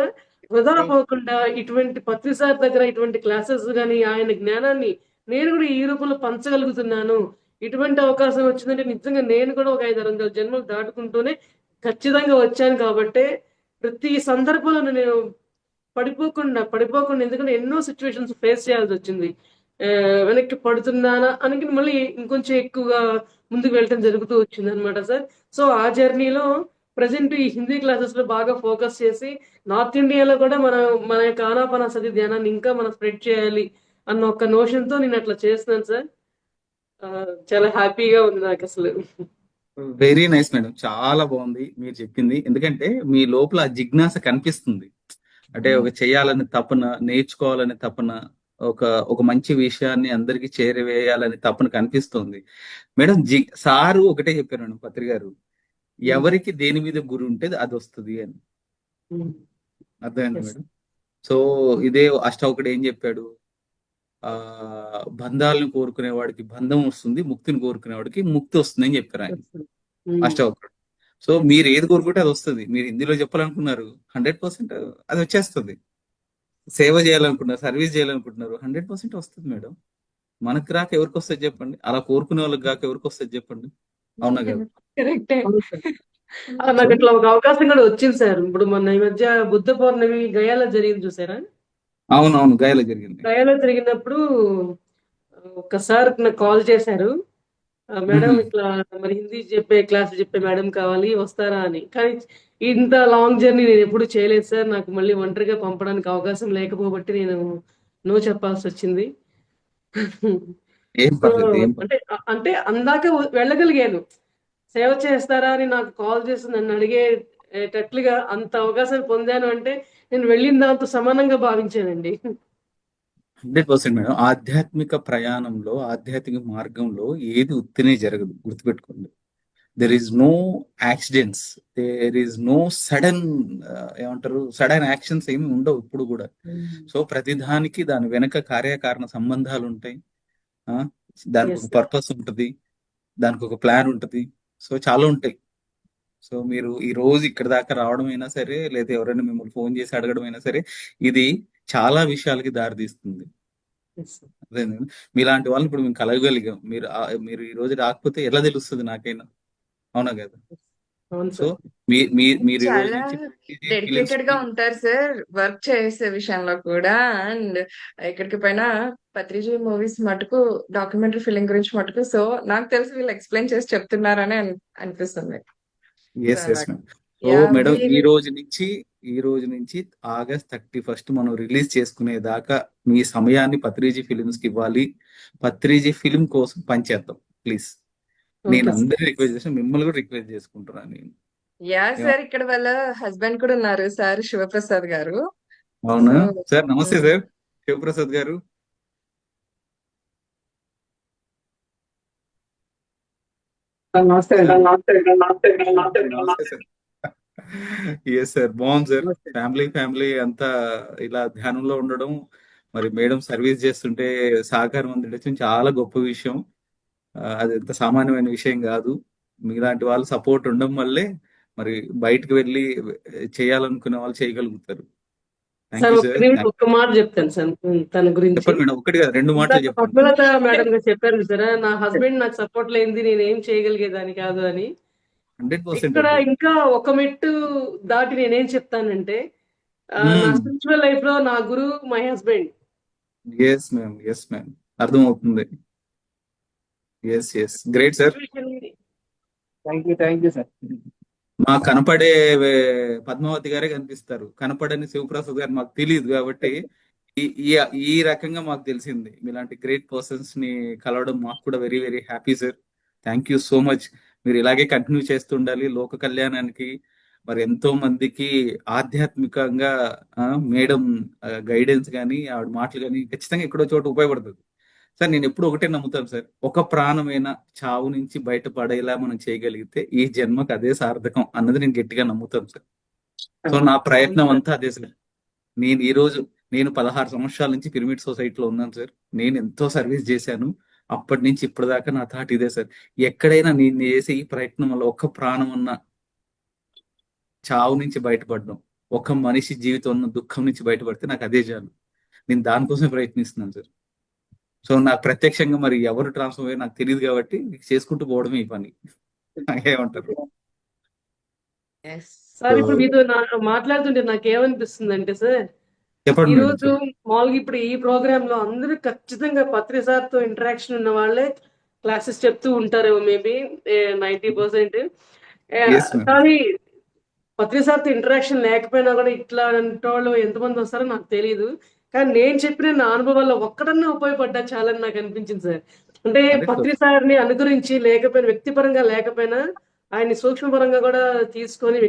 వృధా పోకుండా ఇటువంటి పత్రి సార్ దగ్గర ఇటువంటి క్లాసెస్ కానీ ఆయన జ్ఞానాన్ని నేను కూడా ఈ రూపంలో పంచగలుగుతున్నాను. ఇటువంటి అవకాశం వచ్చిందంటే నిజంగా నేను కూడా ఒక 500 జన్మలు దాటుకుంటూనే ఖచ్చితంగా వచ్చాను కాబట్టి, ప్రతి సందర్భంలో నేను పడిపోకుండా ఎందుకంటే ఎన్నో సిచ్యువేషన్స్ ఫేస్ చేయాల్సి వచ్చింది. వెనక్కి పడుతున్నానా అని మళ్ళీ ఇంకొంచెం ఎక్కువగా ముందుకు వెళ్ళటం జరుగుతూ వచ్చింది అనమాట సార్. సో ఆ జర్నీలో ప్రజెంట్ ఈ హిందీ క్లాసెస్ లో బాగా ఫోకస్ చేసి, నార్త్ ఇండియాలో కూడా మన యొక్క ఆనాపానసతి ధ్యానాన్ని ఇంకా మనం స్ప్రెడ్ చేయాలి అన్న ఒక నోషన్ తో నేను అట్లా చేస్తున్నాను సార్. చాలా హ్యాపీగా ఉంది నాకు అసలు. వెరీ నైస్ మేడం చాలా బాగుంది మీరు చెప్పింది ఎందుకంటే మీ లోపల ఆ జిజ్ఞాస కనిపిస్తుంది అంటే ఒక చేయాలని తపన నేర్చుకోవాలని తపన ఒక ఒక మంచి విషయాన్ని అందరికీ చేరవేయాలని తపన కనిపిస్తుంది మేడం సారు ఒకటే చెప్పారు మేడం పత్రి గారు ఎవరికి దేని మీద గురి ఉంటే అది వస్తుంది అని అర్థమైంది Yes. మేడం సో ఇదే అష్టావకుడు ఏం చెప్పాడు ఆ బంధాలను కోరుకునే వాడికి బంధం వస్తుంది ముక్తిని కోరుకునే వాడికి ముక్తి వస్తుంది అని చెప్పారు ఆయన అష్టావకుడు సో మీరు ఏది కోరుకుంటే అది వస్తుంది మీరు హిందీలో చెప్పాలనుకున్నారు 100% అది వచ్చేస్తుంది సేవ చేయాలనుకుంటున్నారు సర్వీస్ చేయాలనుకుంటున్నారు 100% వస్తుంది మేడం మనకు రాక ఎవరికి వస్తుంది చెప్పండి అలా కోరుకునే వాళ్ళకి కాక ఎవరికి వస్తుంది చెప్పండి అవునా కదా కరెక్టే. అవును సార్. నాకు ఇట్లా ఒక అవకాశం కూడా వచ్చింది సార్. ఇప్పుడు మొన్న ఈ మధ్య బుద్ధ పౌర్ణమి గయాలో జరిగింది చూసారా? అవునవును, గయలో జరిగింది. గయాలో జరిగినప్పుడు ఒక్కసారి నాకు కాల్ చేశారు. మేడం మ్మ్. ఇట్లా మరి హిందీ క్లాస్ చెప్పే మేడం కావాలి వస్తారా అని. కానీ ఇంత లాంగ్ జర్నీ నేను ఎప్పుడు చేయలేదు సార్. నాకు మళ్ళీ ఒంటరిగా పంపడానికి అవకాశం లేకపోబట్టి నేను నో చెప్పాల్సి వచ్చింది. ఏం సో పర్లేదు, ఏం అంటే పర్లేదు. అంటే అందాక వెళ్ళగలిగాను. సేవ చేస్తారా అని నాకు కాల్ చేసి నన్ను అడిగేటట్లుగా అంత అవకాశం పొందాను అంటే నేను వెళ్ళిన దాంతో సమానంగా భావించానండి. 100% మేడం. ఆధ్యాత్మిక ప్రయాణంలో, ఆధ్యాత్మిక మార్గంలో ఏది ఉత్తినే జరగదు, గుర్తుపెట్టుకోండి. There is no accidents, there is no sudden, ఏమంటారు, సడన్ యాక్షన్స్ ఏమి ఉండవు ఇప్పుడు కూడా. సో ప్రతిదానికి దాని వెనక కార్యకారణ సంబంధాలు ఉంటాయి. ఆ, దానికి ఎస్ ఒక సార్. పర్పస్ ఉంటుంది, దానికి ఒక ప్లాన్ ఉంటుంది. సో చాలా ఉంటాయి. సో మీరు ఈ రోజు ఇక్కడ దాకా రావడం అయినా సరే, లేదా ఎవరైనా మిమ్మల్ని ఫోన్ చేసి అడగడం అయినా సరే, ఇది చాలా విషయాలకి దారి తీస్తుంది. Yes sir. అదే మీలాంటి వాళ్ళని ఇప్పుడు మేము కలగలిగాం. మీరు ఈ రోజు రాకపోతే ఎలా తెలుస్తుంది నాకైనా? అవునా కదా? అవును సో సార్. మీరు ఈ రోజు చాలా నుంచి ఫిలిమ్స్ డెడికేటెడ్ గా ఉంటారు సార్ వర్క్ చేసే విషయంలో కూడా. అండ్ ఎక్కడికి పోయినా పత్రిజీ మూవీస్ మటుకు డాక్యుమెంటరీ ఫిలిం గురించి మటుకు సో నాకు తెలిసి వీళ్ళు ఎక్స్ప్లెయిన్ చేసి చెప్తున్నారని అనిపిస్తుంది. సో ఎస్ ఎస్ అలాగా మేడం. సో యా మేడం, ఈ రోజు నుంచి ఆగస్ట్ 31 మనం రిలీజ్ చేసుకునే దాకా మీ సమయాన్ని పత్రిజీ ఫిలిమ్స్ కి ఇవ్వాలి. పత్రిజీ ఫిలిం కోసం పనిచేద్దాం ప్లీజ్. నేను ఓకే సార్. అందరినీ రిక్వెస్ట్ చేస్తాను, మిమ్మల్ని కూడా రిక్వెస్ట్ చేసుకుంటున్నాను నేను. యా ఏమ- సార్ ఇక్కడ వాళ్ళ హస్బెండ్ కూడా ఉన్నారు సార్ శివప్రసాద్ గారు. అవునా సో సార్? నమస్తే సార్, శివప్రసాద్ గారు. నమస్తే అండి. నమస్తే సార్. ఎస్ సార్, బాగుంది సార్. ఫ్యామిలీ అంతా ఇలా ధ్యానంలో ఉండడం, మరి మేడం సర్వీస్ చేస్తుంటే సహకారం అందడం చాలా గొప్ప విషయం. అది ఎంత సామాన్యమైన విషయం కాదు. మీలాంటి వాళ్ళు సపోర్ట్ ఉండడం వల్లే మరి బయటకు వెళ్ళి చేయాలనుకునే వాళ్ళు చేయగలుగుతారు. థ్యాంక్ సార్ యూ ఒక్క సార్. నిమిషం ఒక్క మాట చెప్తాను సార్ తన గురించి. చెప్పండి మేడం, ఒకటి కాదు 2 మాటలు ఇందాక చెప్పండి. పద్మలత మేడం గారు చెప్పారు సార్, నా హస్బెండ్ నాకు సపోర్ట్ లేనిది నేను ఏం చేయగలిగేదాన్ని కాదు అని. 100% ఇక్కడ అండి. ఇంకా ఒక మెట్టు దాటి నేనేం చెప్తానంటే నా స్పిరిచువల్ లైఫ్ లో నా గురువు my husband. Yes ma'am, yes ma'am, అర్థమవుతుంది. Yes great sir. Thank you sir. మాకు కనపడే పద్మావతి గారే కనిపిస్తారు, కనపడని శివప్రసాద్ గారు మాకు తెలియదు. కాబట్టి ఈ ఈ ఈ రకంగా మాకు తెలిసింది. మీలాంటి గ్రేట్ పర్సన్స్ ని కలవడం మాకు కూడా very very happy sir. Thank you so much. మీరు ఇలాగే కంటిన్యూ చేస్తుండాలి లోక కళ్యాణానికి. మరి ఎంతో మందికి ఆధ్యాత్మికంగా మేడం గైడెన్స్ కానీ ఆవిడ మాటలు కానీ ఖచ్చితంగా ఎక్కడో చోట ఉపయోగపడుతుంది సార్. నేను ఎప్పుడు ఒకటే నమ్ముతాను సార్, ఒక ప్రాణమైన చావు నుంచి బయటపడేలా మనం చేయగలిగితే ఈ జన్మకు అదే సార్థకం అన్నది నేను గట్టిగా నమ్ముతాను సార్. సో నా ప్రయత్నం అంతా అదే సార్. నేను 16 సంవత్సరాల నుంచి పిరమిడ్ సొసైటీలో ఉన్నాను సార్. నేను ఎంతో సర్వీస్ చేశాను. అప్పటి నుంచి ఇప్పటిదాకా నా థాట్ ఇదే సార్. ఎక్కడైనా నేను చేసే ఈ ప్రయత్నం వల్ల ఒక్క ప్రాణం ఉన్న చావు నుంచి బయటపడడం, ఒక మనిషి జీవితం ఉన్న దుఃఖం నుంచి బయటపడితే నాకు అదే చాలు. నేను దానికోసమే ప్రయత్నిస్తున్నాను సార్. సో నాకు ప్రత్యక్షంగా మరి ఎవరు ట్రాన్స్ఫర్ అయ్యారు నాకు తెలియదు, కాబట్టి చేసుకుంటూ పోవడమే ఈ పని. ఏమంటారు? ఎస్ సార్ ఇప్పుడు మీతో మాట్లాడుతుంటే నాకు ఏమనిపిస్తుంది అంటే సార్, చెప్పండి ఈ మేడం, రోజు చెప్పండి. మామూలుగా ఇప్పుడు ఈ ప్రోగ్రామ్ లో అందరూ ఖచ్చితంగా పత్రి సార్ తో ఇంటరాక్షన్ ఉన్న వాళ్ళే క్లాసెస్ చెప్తూ ఉంటారేమో మేబీ 90%. Yes, ma'am. కానీ పత్రి సార్ తో ఇంటరాక్షన్ లేకపోయినా కూడా ఇట్లా వాళ్ళు ఎంతమంది వస్తారో నాకు తెలియదు. కానీ నేను చెప్పిన నా అనుభవాల్లో ఒక్కడన్నా ఉపయోగపడ్డా చాలని నాకు అనిపించింది సార్. అంటే 100%. పత్రి సార్ని అనుగురించి లేకపోయినా, వ్యక్తిపరంగా లేకపోయినా ఆయన్ని సూక్ష్మపరంగా కూడా తీసుకొని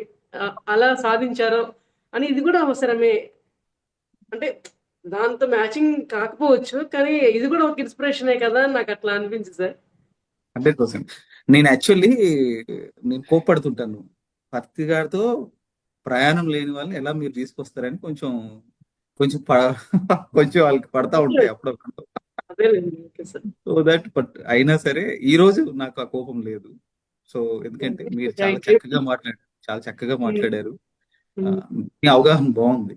అలా సాధించారో అని ఇది కూడా అవసరమే. అంటే దాంతో మ్యాచింగ్ కాకపోవచ్చు, కానీ ఇది కూడా ఒక ఇన్స్పిరేషనే కదా అని నాకు అట్లా అనిపించింది సార్. 100%. నేను యాక్చువల్లీ కోప్పడుతుంటాను పత్తి గారితో ప్రయాణం లేని వాళ్ళని ఎలా మీరు తీసుకొస్తారని. కొంచెం కొంచెం కొంచెం వాళ్ళకి పడతా ఉంటాయి అప్పుడప్పుడు. అదేలేండి. Okay sir. So that but అయినా సరే ఈ రోజు నాకు ఆ కోపం లేదు. సో ఎందుకంటే మీరు చాలా థ్యాంక్ యూ. చక్కగా మాట్లాడారు. మీ అవగాహన బాగుంది.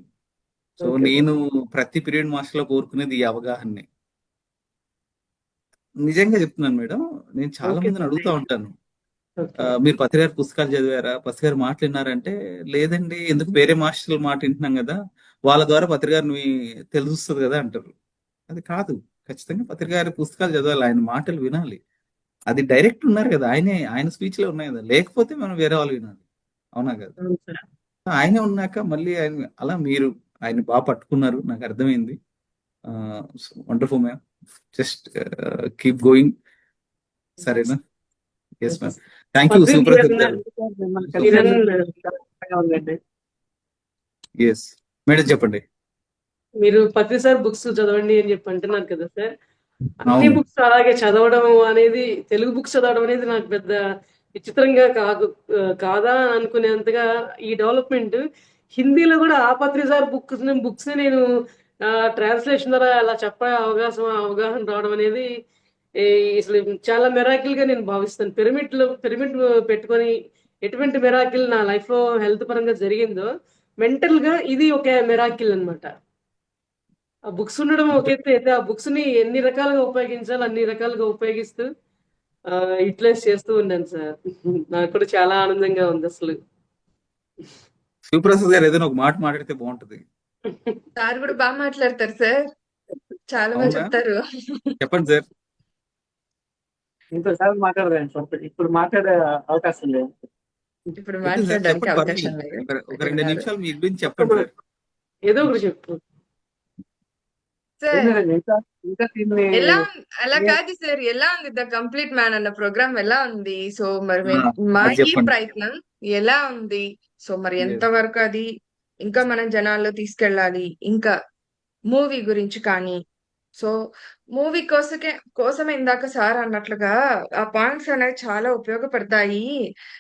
So okay sir. నేను ప్రతి పీరియడ్ మాస్టర్ లో కోరుకునేది ఈ అవగాహనే. నిజంగా చెప్తున్నాను మేడం, నేను చాలా ఓకే మందిని సార్. అడుగుతా ఉంటాను, ఓకే. మీరు పత్రి గారి పుస్తకాలు చదివారా, పత్రి గారి మాటలు విన్నారంటే లేదండి, ఎందుకు వేరే మాస్టర్ల మాట వింటున్నాం కదా, వాళ్ళ ద్వారా పత్రికారిని తెలుస్తుంది కదా అంటారు. అది కాదు. ఖచ్చితంగా పత్రికారి పుస్తకాలు చదవాలి, ఆయన మాటలు వినాలి. అది డైరెక్ట్ ఉన్నారు కదా, ఆయన స్పీచ్ లో ఉన్నాయి కదా, లేకపోతే మనం వేరే వాళ్ళు వినాలి. అవునా కదా? అవును సార్. ఆయనే ఉన్నాక మళ్ళీ ఆయన అలా మీరు ఆయన బాగా పట్టుకున్నారు, నాకు అర్థమైంది. Wonderful ma'am. Just keep going. సరేనా? Yes ma'am. థ్యాంక్ యూ పత్రిక శివప్రసాద్ గారు. మిమ్మల్ని So, కలిసినందుకు చాలా ఆనందంగా ఉందండి. ఎస్ మేడం చెప్పండి. మీరు పత్రి సార్ బుక్స్ చదవండి అని చెప్పి అంటున్నారు కదా సార్. అన్ని అవును. బుక్స్ అలాగే చదవడం అనేది, తెలుగు బుక్స్ చదవడం అనేది నాకు పెద్ద విచిత్రంగా కాదా అని అనుకునేంతగా ఈ డెవలప్మెంట్ హిందీలో కూడా ఆ పత్రి సార్ బుక్స్ నేను ట్రాన్స్లేషన్ ద్వారా అలా అవగాహన రావడం అనేది ఈ అసలు చాలా మెరాకిల్ గా నేను భావిస్తాను. పిరమిడ్ పెట్టుకొని ఎటువంటి మెరాకిల్ నా లైఫ్ లో హెల్త్ పరంగా జరిగిందో, మెంటల్ గా ఇది ఒక మెరాకిల్ అన్నమాట. ఆ బుక్స్ ఉండడం ఒక ఎత్తు అయితే, ఆ బుక్స్ ని ఎన్ని రకాలుగా ఉపయోగించాలి అన్ని రకాలుగా ఉపయోగిస్తూ యూటిలైజ్ చేస్తూ ఉన్నాను సార్. నాకు కూడా చాలా ఆనందంగా ఉంది అసలు. శివప్రసాద్ గారు ఏదైనా ఒక మాట మాట్లాడితే బాగుంటది. సార్ కూడా బాగా మాట్లాడతారు సార్, చాలా బాగా అవునా? చెప్తారు. చెప్పండి సార్. ఇంకోసారి మాట్లాడదాం. ఇప్పుడు మాట్లాడే అవకాశం లేదు. ఇప్పుడు వద్దు సార్, మాట్లాడడానికి చెప్పండి, అవకాశం పర్లేదు. లేదు. ఒక అది 2 వినాలి నిమిషాలు మీ గురించి చెప్పండి సార్. ఏదో ఒకటి చెప్పు. సార్. ఏంటంటే ఇంకా దీన్ని ఎలా అలా కాదు సార్, ఎలా ఉంది ద కంప్లీట్ మ్యాన్ అన్న ప్రోగ్రామ్ ఎలా ఉంది? సో మరి మా అది ఈ చెప్పండి. ప్రయత్నం ఎలా ఉంది? సో మరి Yes. ఎంతవరకు అది ఇంకా మనం జనాల్లో తీసుకెళ్ళాలి? ఇంకా మూవీ గురించి కానీ, సో మూవీ కోసమే ఇందాక సార్ అన్నట్లుగా ఆ పాయింట్స్ అనేవి చాలా ఉపయోగపడతాయి,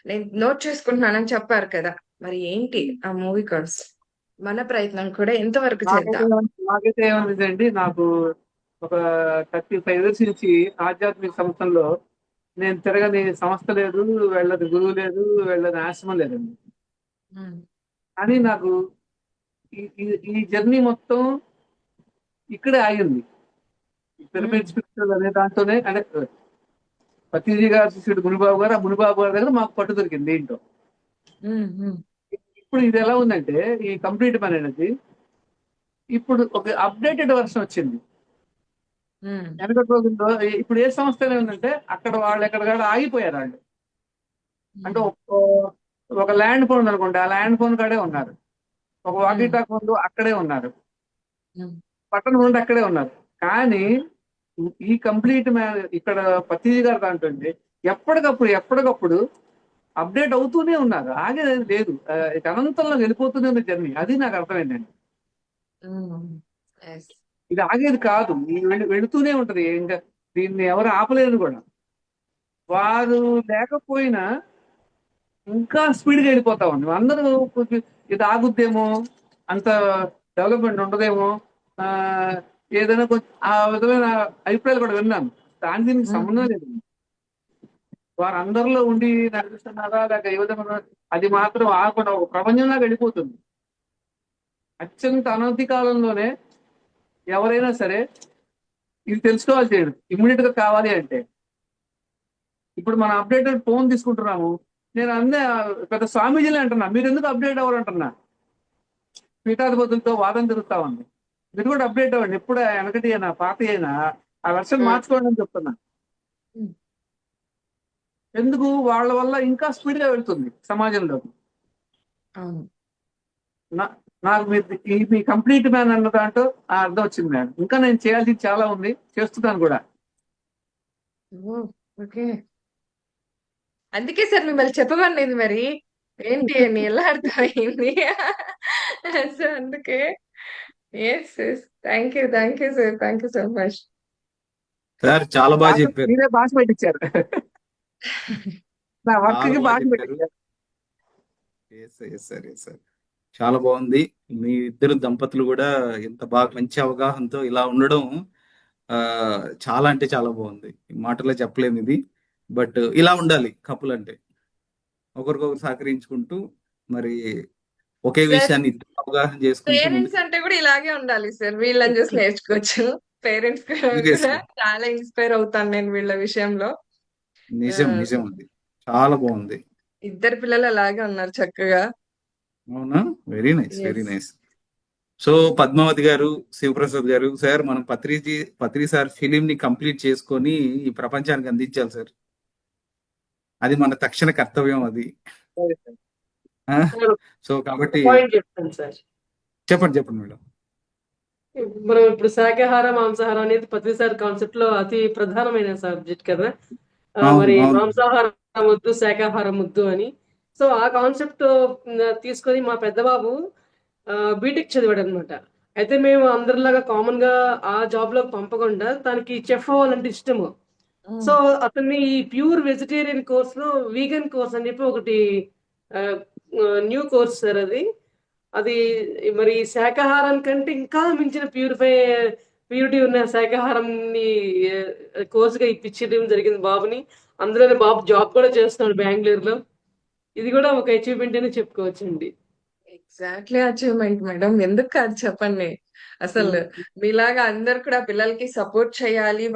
నేను నోట్ చేసుకుంటున్నానని చెప్పారు కదా. మరి ఏంటి ఆ మూవీ కోసం మన ప్రయత్నం కూడా ఎంతవరకు చేద్దాం? నాకైతే ఏమనిందండి, నాకు ఒక 35 ఇయర్స్ నుంచి ఆధ్యాత్మిక సంస్థల్లో నేను తిరగని సంస్థ లేదు, వెళ్ళని గురువు లేదు, వెళ్ళని ఆశ్రమం లేదండి. ఉమ్, కానీ నాకు ఈ జర్నీ మొత్తం ఇక్కడే ఆగింది. పిరమిడ్ స్పిరిచువల్ అనే దాంట్లోనే, అంటే పత్రిజీ గారు శిష్యుడు మునిబాబు గారు, ఆ మునిబాబు గారి దగ్గర మాకు పట్టు దొరికింది దీంట్లో. ఉమ్, ఉమ్, ఇప్పుడు ఇది ఎలా ఉందంటే, ఈ కంప్లీట్ పని అనేది ఇప్పుడు ఒక అప్డేటెడ్ వర్షన్ వచ్చింది. ఉమ్, వెనకటి రోజుల్లో ఇప్పుడు ఏ సంస్థ ఉందంటే అక్కడ వాళ్ళు ఎక్కడ ఆగిపోయారు వాళ్ళు. అంటే ఒక ల్యాండ్ ఫోన్ అనుకోండి, ఆ ల్యాండ్ ఫోన్ కాడే ఉన్నారు. ఒక వాకీ టాక్ ముందు అక్కడే ఉన్నారు, ఉమ్, పట్టణ ముందు అక్కడే ఉన్నారు. కానీ ఈ కంప్లీట్ ఇక్కడ పత్రిజీ గారు దాంట్లో ఎప్పటికప్పుడు అప్డేట్ అవుతూనే ఉన్నారు, ఆగేది లేదు. ఇక అనంతంలో వెళ్ళిపోతూనే ఉంది జర్నీ. అది నాకు అర్థమైందండి. ఉమ్, yes. ఇది ఆగేది కాదు, ఇది వెళుతూనే ఉంటది. ఇంకా దీన్ని ఎవరు ఆపలేరు కూడా. వారు లేకపోయినా ఇంకా స్పీడ్గా వెళ్ళిపోతా ఉంది. అందరూ ఇది ఆగుద్దేమో, అంత డెవలప్మెంట్ ఉండదేమో, ఆ ఏదైనా కొంచెం ఆ విధమైన అభిప్రాయాలు కూడా విన్నాను. దీనికి సంబంధం లేదు. వారందరిలో ఉండి నడిపిస్తున్నారా లేక ఏ విధంగా, అది మాత్రం ఆగకుండా ఒక ప్రపంచంలాగా వెళ్ళిపోతుంది. అత్యంత అనవధి కాలంలోనే ఎవరైనా సరే ఇది తెలుసుకోవాలి, చేయడు ఇమ్మీడియట్ గా కావాలి అంటే. ఇప్పుడు మనం అప్డేటెడ్ ఫోన్ తీసుకుంటున్నాము. నేను పెద్ద స్వామీజీలే అంటున్నా, మీరు ఎందుకు అప్డేట్ అవ్వాలంటున్నా. పీఠాధిపతులతో వాదన తిరుగుతా ఉంది. మీరు కూడా అప్డేట్ అవ్వండి. ఎప్పుడు వెనకటి అయినా పాత అయినా ఆ వెర్షన్ మార్చుకోండి అని చెప్తున్నా. ఎందుకు? వాళ్ళ వల్ల ఇంకా స్పీడ్ గా వెళ్తుంది సమాజంలో. అవును. నాకు మీ కంప్లీట్ మ్యాన్ అన్న దాంట్లో ఆ అర్థం వచ్చింది మేడం. ఇంకా నేను చేయాల్సింది చాలా ఉంది, చేస్తున్నాను కూడా. ఓకే, అందుకే సార్ మిమ్మల్ని చెప్పమనేది మరి ఏంటి అని ఎలా అర్థమైంది. సో అందుకే yes yes, thank you sir, thank you so much. Sir చాలా బాగా చెప్పారు. మీరే భాష పెట్టించారు, నా వర్క్ చాలా కి బాగా భాష చెప్పారు. పెట్టించారు. సార్ చాలా బాగుంది. మీ ఇద్దరు దంపతులు కూడా ఎంత బాగా మంచి అవగాహనతో ఇలా ఉండడం ఆ చాలా అంటే చాలా బాగుంది. మాటలో చెప్పలేము ఇది, బట్ ఇలా ఉండాలి కపుల్ అంటే, ఒకరికొకరు సహకరించుకుంటూ మరి ఒకే సార్ విషయాన్ని ఇద్దరు అవగాహన చేసుకుంటూ పేరెంట్స్ అంటే కూడా ఇలాగే ఉండాలి సార్, వీళ్ళని చూసి నేర్చుకోవచ్చు. పేరెంట్స్ కూడా Seriously. చాలా ఇన్స్పైర్ అవుతాను నేను వీళ్ళ విషయంలో. నిజం అది చాలా బాగుంది. ఇద్దరు పిల్లలు అలాగే ఉన్నారు చక్కగా. అవునా? Very nice. Yes. So Padmavathi గారు, శివప్రసాద్ గారు, సార్ మనం పత్రి సార్ ఫిలిం ని కంప్లీట్ చేసుకొని ఈ ప్రపంచానికి అందించాలి సార్. అది మన తక్షణ కర్తవ్యం అది. ఆ? సార్ సో కాబట్టి పాయింట్ చెప్తాను సార్. చెప్పండి మేడం. మనం ఇప్పుడు శాకాహార మాంసాహారం అనేది ప్రతిసారి కాన్సెప్ట్ లో అతి ప్రధానమైన సబ్జెక్ట్ కదా. మరి అవును. మాంసాహారం వద్దు శాకాహారం వద్దు అని. సో ఆ కాన్సెప్ట్ తీసుకొని మా పెద్ద బాబు బీటెక్ చదివాడు అనమాట. అయితే మేము అందరిలాగా కామన్ గా ఆ జాబ్ లో పంపకుండా తనకి చెఫ్ అవ్వాలంటే ఇష్టము. సో అతన్ని ఈ ప్యూర్ వెజిటేరియన్ కోర్స్ లో వీగన్ కోర్స్ అని చెప్పి ఒకటి న్యూ కోర్స్ సార్ అది. అది మరి శాకాహారం కంటే ఇంకా మించిన ప్యూరిటీ ఉన్న శాకాహారంని కోర్సుగా ఇప్పించడం జరిగింది బాబుని. అందులోనే బాబు జాబ్ కూడా చేస్తున్నాడు బెంగళూరులో. ఇది కూడా ఒక అచీవ్మెంట్ అని చెప్పుకోవచ్చండి. Exactly achievement madam. ఎందుకు కాదు చెప్పండి. అసలు మీలాగా అందరు కూడా పిల్లలకి సపోర్ట్ చేయాలి.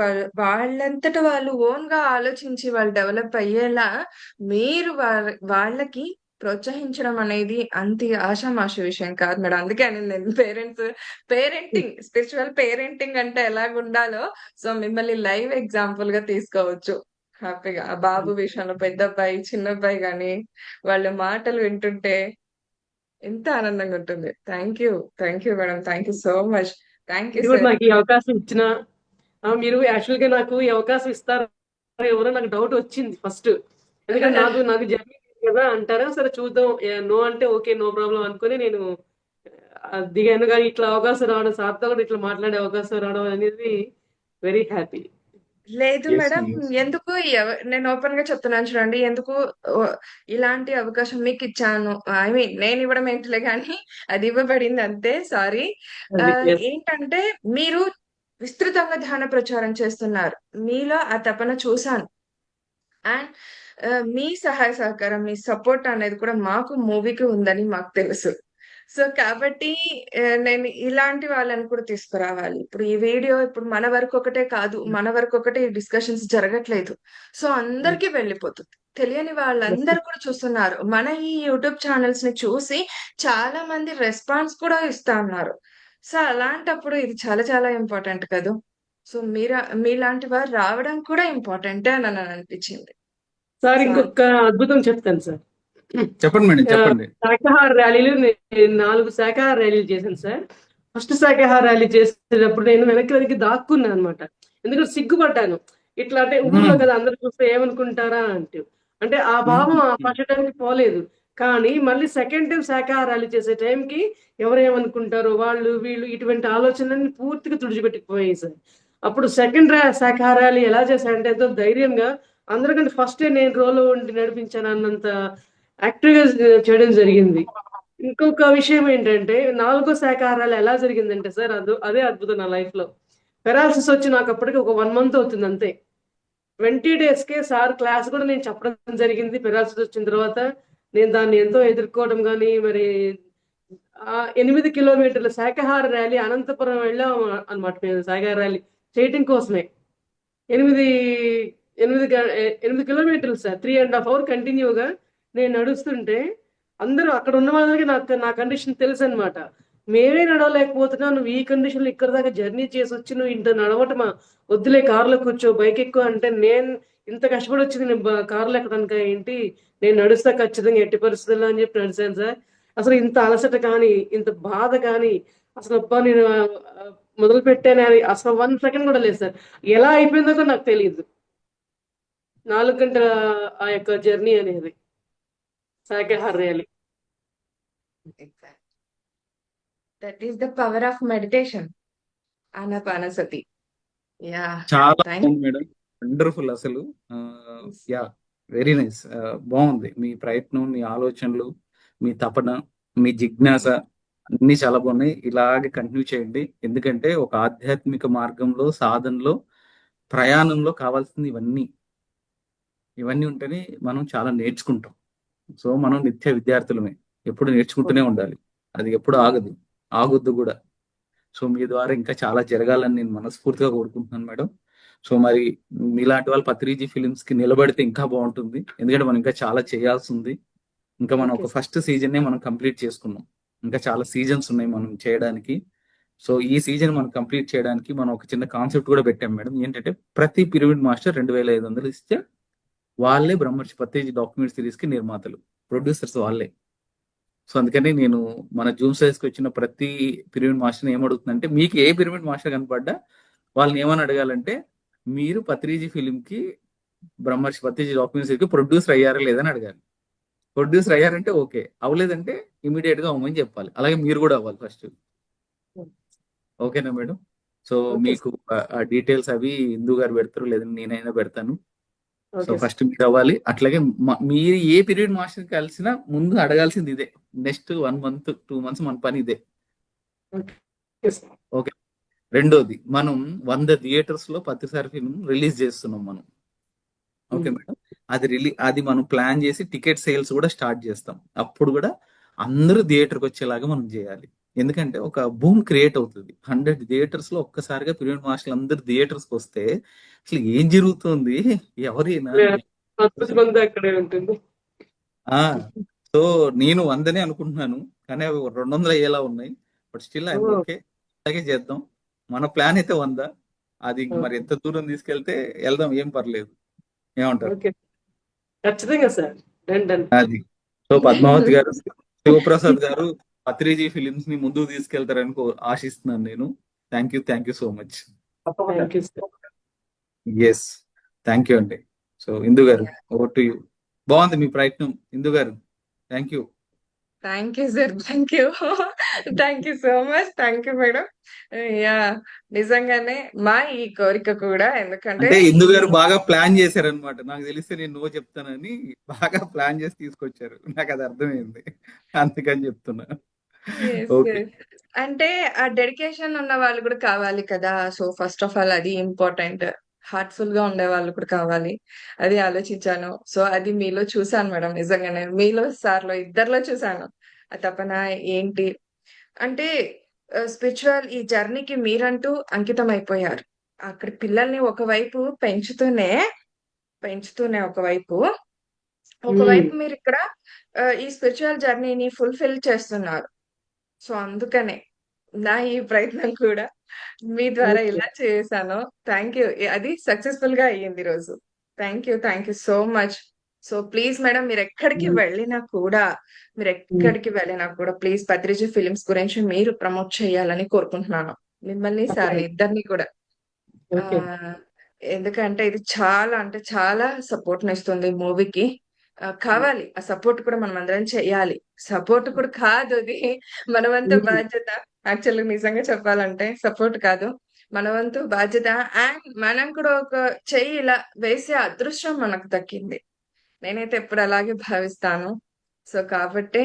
వాళ్ళంతట వాళ్ళు ఓన్ గా ఆలోచించి వాళ్ళు డెవలప్ అయ్యేలా మీరు వాళ్ళకి ప్రోత్సహించడం అనేది అంత ఆషామాషి విషయం కాదు మేడం. అందుకే నేను పేరెంటింగ్ స్పిరిచువల్ పేరెంటింగ్ అంటే ఎలాగుండాలో సో మిమ్మల్ని లైవ్ ఎగ్జాంపుల్ గా తీసుకోవచ్చు హ్యాపీగా. ఆ బాబు విషయంలో పెద్ద అబ్బాయి చిన్న అబ్బాయి గాని వాళ్ళ మాటలు వింటుంటే ఎంత ఆనందంగా ఉంటుంది. Thank you madam. Thank you so much. Thank you ఇది కూడా సార్. నాకు ఈ అవకాశం ఇచ్చిన మీరు యాక్చువల్ గా నాకు ఈ అవకాశం ఇస్తారు ఎవరో నాకు డౌట్ వచ్చింది ఫస్ట్. ఎందుకంటే నాకు జర్నీ కదా అంటారా, సరే చూద్దాం నో అంటే ఓకే నో ప్రాబ్లం అనుకుని నేను దిగాను. కానీ ఇట్లా అవకాశం రావడం, సార్తో కూడా ఇట్లా మాట్లాడే అవకాశం రావడం అనేది వెరీ హ్యాపీ. లేదు Yes, మేడం. yes. ఎందుకు నేను ఓపెన్ గా చెప్తున్నాను చూడండి. ఎందుకు ఇలాంటి అవకాశం మీకు ఇచ్చాను. ఐ మీన్ నేను ఇవ్వడం ఏంటిలే కానీ అది ఇవ్వబడింది అంతే. సారీ. ఏంటంటే మీరు విస్తృతంగా ధ్యాన ప్రచారం చేస్తున్నారు. మీలో ఆ తపన చూశాను. అండ్ మీ సహాయ సహకారం, మీ సపోర్ట్ అనేది కూడా మాకు మూవీకి ఉందని మాకు తెలుసు. సో కాబట్టి నేను ఇలాంటి వాళ్ళని కూడా తీసుకురావాలి. ఇప్పుడు ఈ వీడియో ఇప్పుడు మన వరకు ఒకటే కాదు, మన వరకు ఒకటే డిస్కషన్స్ జరగట్లేదు. సో అందరికీ వెళ్ళిపోతుంది. తెలియని వాళ్ళందరూ కూడా చూస్తున్నారు. మన ఈ యూట్యూబ్ ఛానల్స్ ని చూసి చాలా మంది రెస్పాన్స్ కూడా ఇస్తా ఉన్నారు. సో అలాంటప్పుడు ఇది చాలా చాలా ఇంపార్టెంట్ కదా. సో మీలాంటి వారు రావడం కూడా ఇంపార్టెంటే అని నాకు అనిపించింది. సార్ ఇంకొక అద్భుతం చెప్తాను సార్. చెప్పండి మేడం, చెప్పండి. శాకాహార ర్యాలీలు నేను 4 శాకాహార ర్యాలీలు చేశాను సార్. ఫస్ట్ శాకాహార ర్యాలీ చేసేటప్పుడు నేను వెనక్కి దాక్కున్నాను అనమాట. ఎందుకంటే సిగ్గుపడ్డాను. ఇట్లా అంటే ఊళ్ళో కదా అందరు చూస్తే ఏమనుకుంటారా అంటే ఆ భావం ఆ ఫస్ట్ టైంకి పోలేదు. కానీ మళ్ళీ సెకండ్ టైం శాకాహార ర్యాలీ చేసే టైంకి ఎవరేమనుకుంటారో వాళ్ళు వీళ్ళు ఇటువంటి ఆలోచనలన్నీ పూర్తిగా తుడిచిపెట్టుకుపోయాయి సార్. అప్పుడు సెకండ్ శాకాహార ర్యాలీ ఎలా చేశానంటే ఎంతో ధైర్యంగా అందరికంటే ఫస్ట్ నేను రోలో ఉండి నడిపించాను అన్నంత యాక్టివ్గా చేయడం జరిగింది. ఇంకొక విషయం ఏంటంటే 4వ శాకాహారాలు ఎలా జరిగిందంటే సార్ అదే అద్భుతం నా లైఫ్ లో. పెరాలసిస్ వచ్చి నాకు అప్పటికి ఒక 1 month అవుతుంది అంతే. 20 days కే సార్ క్లాస్ కూడా నేను చెప్పడం జరిగింది. పెరాలసిస్ వచ్చిన తర్వాత నేను దాన్ని ఎంతో ఎదుర్కోవడం కానీ మరి 8 kilometers శాకాహార ర్యాలీ అనంతపురం వెళ్ళాం అనమాట. మేము శాకాహార ర్యాలీ చేయటం కోసమే 8 kilometers సార్ 3.5 hours కంటిన్యూగా నేను నడుస్తుంటే అందరూ అక్కడ ఉన్న వాళ్ళకి నా కండిషన్ తెలుసు అనమాట. మేమే నడవలేకపోతున్నా, నువ్వు ఈ కండిషన్లో ఇక్కడ దాకా జర్నీ చేసి వచ్చి నువ్వు ఇంత నడవటమా, వద్దులే కారులో కూర్చో బైక్ ఎక్కువ అంటే నేను ఇంత కష్టపడి వచ్చింది నేను కారులో ఎక్కడానికి ఏంటి, నేను నడుస్తా ఖచ్చితంగా ఎట్టి పరిస్థితుల్లో అని చెప్పి నడిచాను సార్. అసలు ఇంత అలసట కానీ ఇంత బాధ కానీ అసలు అబ్బా నేను మొదలు పెట్టాను అని అసలు 1 second కూడా లేదు సార్. ఎలా అయిపోయిందో కూడా నాకు తెలియదు 4 గంటల ఆ యొక్క జర్నీ అనేది శాకాహార rally. That is the power of meditation. Anapanasati. Yeah చాలా థ్యాంక్ బాగుంది మేడం, వండర్ఫుల్ అసలు. Yeah, very nice. బాగుంది మీ ప్రయత్నం, మీ ఆలోచనలు, మీ తపన, మీ జిజ్ఞాస అన్ని చాలా బాగున్నాయి. ఇలాగే కంటిన్యూ చేయండి. ఎందుకంటే ఒక ఆధ్యాత్మిక మార్గంలో, సాధనలో, ప్రయాణంలో కావాల్సింది ఇవన్నీ ఉంటేనే మనం చాలా నేర్చుకుంటాం. సో మనం నిత్య విద్యార్థులమే, ఎప్పుడు నేర్చుకుంటూనే ఉండాలి. అది ఎప్పుడు ఆగొద్దు కూడా. సో మీ ద్వారా ఇంకా చాలా జరగాలని నేను మనస్ఫూర్తిగా కోరుకుంటున్నాను మేడం. సో మరి మీలాంటి వాళ్ళు పత్రిజీ ఫిలిమ్స్ కి నిలబడితే ఇంకా బాగుంటుంది. ఎందుకంటే మనం ఇంకా చాలా చేయాల్సి ఉంది. ఇంకా మనం ఒక ఫస్ట్ సీజన్ మనం కంప్లీట్ చేసుకున్నాం. ఇంకా చాలా సీజన్స్ ఉన్నాయి మనం చేయడానికి. సో ఈ సీజన్ మనం కంప్లీట్ చేయడానికి మనం ఒక చిన్న కాన్సెప్ట్ కూడా పెట్టాం మేడం. ఏంటంటే ప్రతి పిరమిడ్ మాస్టర్ 2,500 ఇస్తే వాళ్ళే బ్రహ్మర్షి పత్రిజీ డాక్యుమెంట్ సిరీస్ కి నిర్మాతలు, ప్రొడ్యూసర్స్ వాళ్ళే. సో అందుకని నేను మన జూమ్ సైజ్ కి వచ్చిన ప్రతి పిరమిడ్ మాస్టర్ ఏమడుగుతుందంటే, మీకు ఏ పిరమిడ్ మాస్టర్ కనపడ్డా వాళ్ళని ఏమని అడగాలంటే, మీరు పత్రిజీ ఫిలిం కి బ్రహ్మర్షి పత్రిజీ డాక్యుమెంట్ సిరీస్ కి ప్రొడ్యూసర్ అయ్యారా లేదని అడగాలి. ప్రొడ్యూసర్ అయ్యారంటే ఓకే, అవ్వలేదంటే ఇమీడియట్ గా అవ్వమని చెప్పాలి. అలాగే మీరు కూడా అవ్వాలి ఫస్ట్. ఓకేనా మేడం? సో ఓకే మీకు ఆ డీటెయిల్స్ అవి ఇందు గారు పెడతారు, లేదంటే నేనైనా పెడతాను. So okay sir. ఫస్ట్ మీరు అవ్వాలి. అట్లాగే మీరు ఏ పీరియడ్ మాస్టర్ కలిసినా ముందు అడగాల్సింది ఇదే. నెక్స్ట్ 1 మంత్ 2 మంత్స్ మన పని ఇదే. Okay sir. ఓకే. రెండోది, మనం 100 థియేటర్స్ లో పత్రిసారి ఫిల్మ్ రిలీజ్ చేస్తున్నాం మనం. Okay madam? అది మనం ప్లాన్ చేసి టికెట్ సేల్స్ కూడా స్టార్ట్ చేస్తాం. అప్పుడు కూడా అందరూ థియేటర్కి వచ్చేలాగా మనం చేయాలి. ఎందుకంటే ఒక బూమ్ క్రియేట్ అవుతుంది. 100 థియేటర్స్ లో ఒక్కసారిగా పిరమిడ్ మాస్టర్లు అందరు థియేటర్స్ కి వస్తే అసలు ఏం జరుగుతుంది, ఎవరైనా అద్భుతమంతా అక్కడే ఉంటుంది. సో నేను 100నే అనుకుంటున్నాను, కానీ అవి 200 అయ్యేలా ఉన్నాయి. But still I'm oh, okay, అలాగే చేద్దాం. మన ప్లాన్ అయితే 100. అది ఇంక మరి ఎంత దూరం తీసుకెళ్తే వెళ్దాం, ఏం పర్లేదు. ఏమంటారు? ఓకే ఖచ్చితంగా సార్. Done done. అది. సో పద్మావతి గారు, శివప్రసాద్ గారు పత్రిజీ ఫిలిమ్స్ ని ముందుకు తీసుకెళ్తారని ఆశిస్తున్నాను నేను. Thank you so much. Thank you sir. Yes, thank you అండి. సో ఇందు గారు, ఓవర్ టు యూ. బాగుంది మీ ప్రయత్నం ఇందు గారు. Thank you. Thank you sir. Thank you. Thank you so much. Thank you madam. Yeah, నిజంగానే మా ఈ కోరిక కూడా, ఎందుకంటే అంటే ఇందు గారు బాగా ప్లాన్ చేశారనమాట. నాకు తెలిస్తే నేను నో చెప్తానని బాగా ప్లాన్ చేసి తీసుకొచ్చారు. నాకు అది అర్థమైంది, అందుకని చెప్తున్నా. Yes, okay. yes. అంటే ఆ డెడికేషన్ ఉన్న వాళ్ళు కూడా కావాలి కదా. సో ఫస్ట్ ఆఫ్ ఆల్ అది ఇంపార్టెంట్. హార్ట్ఫుల్ గా ఉండే వాళ్ళు కూడా కావాలి. అది ఆలోచించాను. సో అది మీలో చూసాను మేడం. నిజంగానే మీలో, సార్లో, ఇద్దరిలో చూసాను ఆ తపన ఏంటి అంటే. స్పిరిచువల్ ఈ జర్నీకి మీరంటూ అంకితం అయిపోయారు. అక్కడ పిల్లల్ని ఒకవైపు పెంచుతూనే ఒకవైపు మీరు ఇక్కడ ఈ స్పిరిచువల్ జర్నీని ఫుల్ఫిల్ చేస్తున్నారు. సో అందుకనే నా ఈ ప్రయత్నం కూడా మీ ద్వారా ఓకే. ఇలా చేశాను. Thank you. అది సక్సెస్ఫుల్ గా అయ్యింది ఈ రోజు. Thank you so much. So please madam, మీరు ఎక్కడికి వెళ్ళినా కూడా ప్లీజ్ పత్రిజీ ఫిలిమ్స్ గురించి మీరు ప్రమోట్ చేయాలని కోరుకుంటున్నాను. మిమ్మల్ని, సార్ ఇద్దరిని కూడా. ఓకే. ఎందుకంటే ఇది చాలా అంటే చాలా సపోర్ట్ ఇస్తుంది మూవీకి. కావాలి ఆ సపోర్ట్ కూడా, మనం అందరం చెయ్యాలి. సపోర్ట్ కూడా కాదు, అది మన వంతు బాధ్యత. యాక్చువల్లీ నిజంగా చెప్పాలంటే సపోర్ట్ కాదు, మన వంతు బాధ్యత. అండ్ మనం కూడా ఒక చెయ్యి ఇలా వేసే అదృష్టం మనకు దక్కింది. నేనైతే ఎప్పుడు అలాగే భావిస్తాను. సో కాబట్టి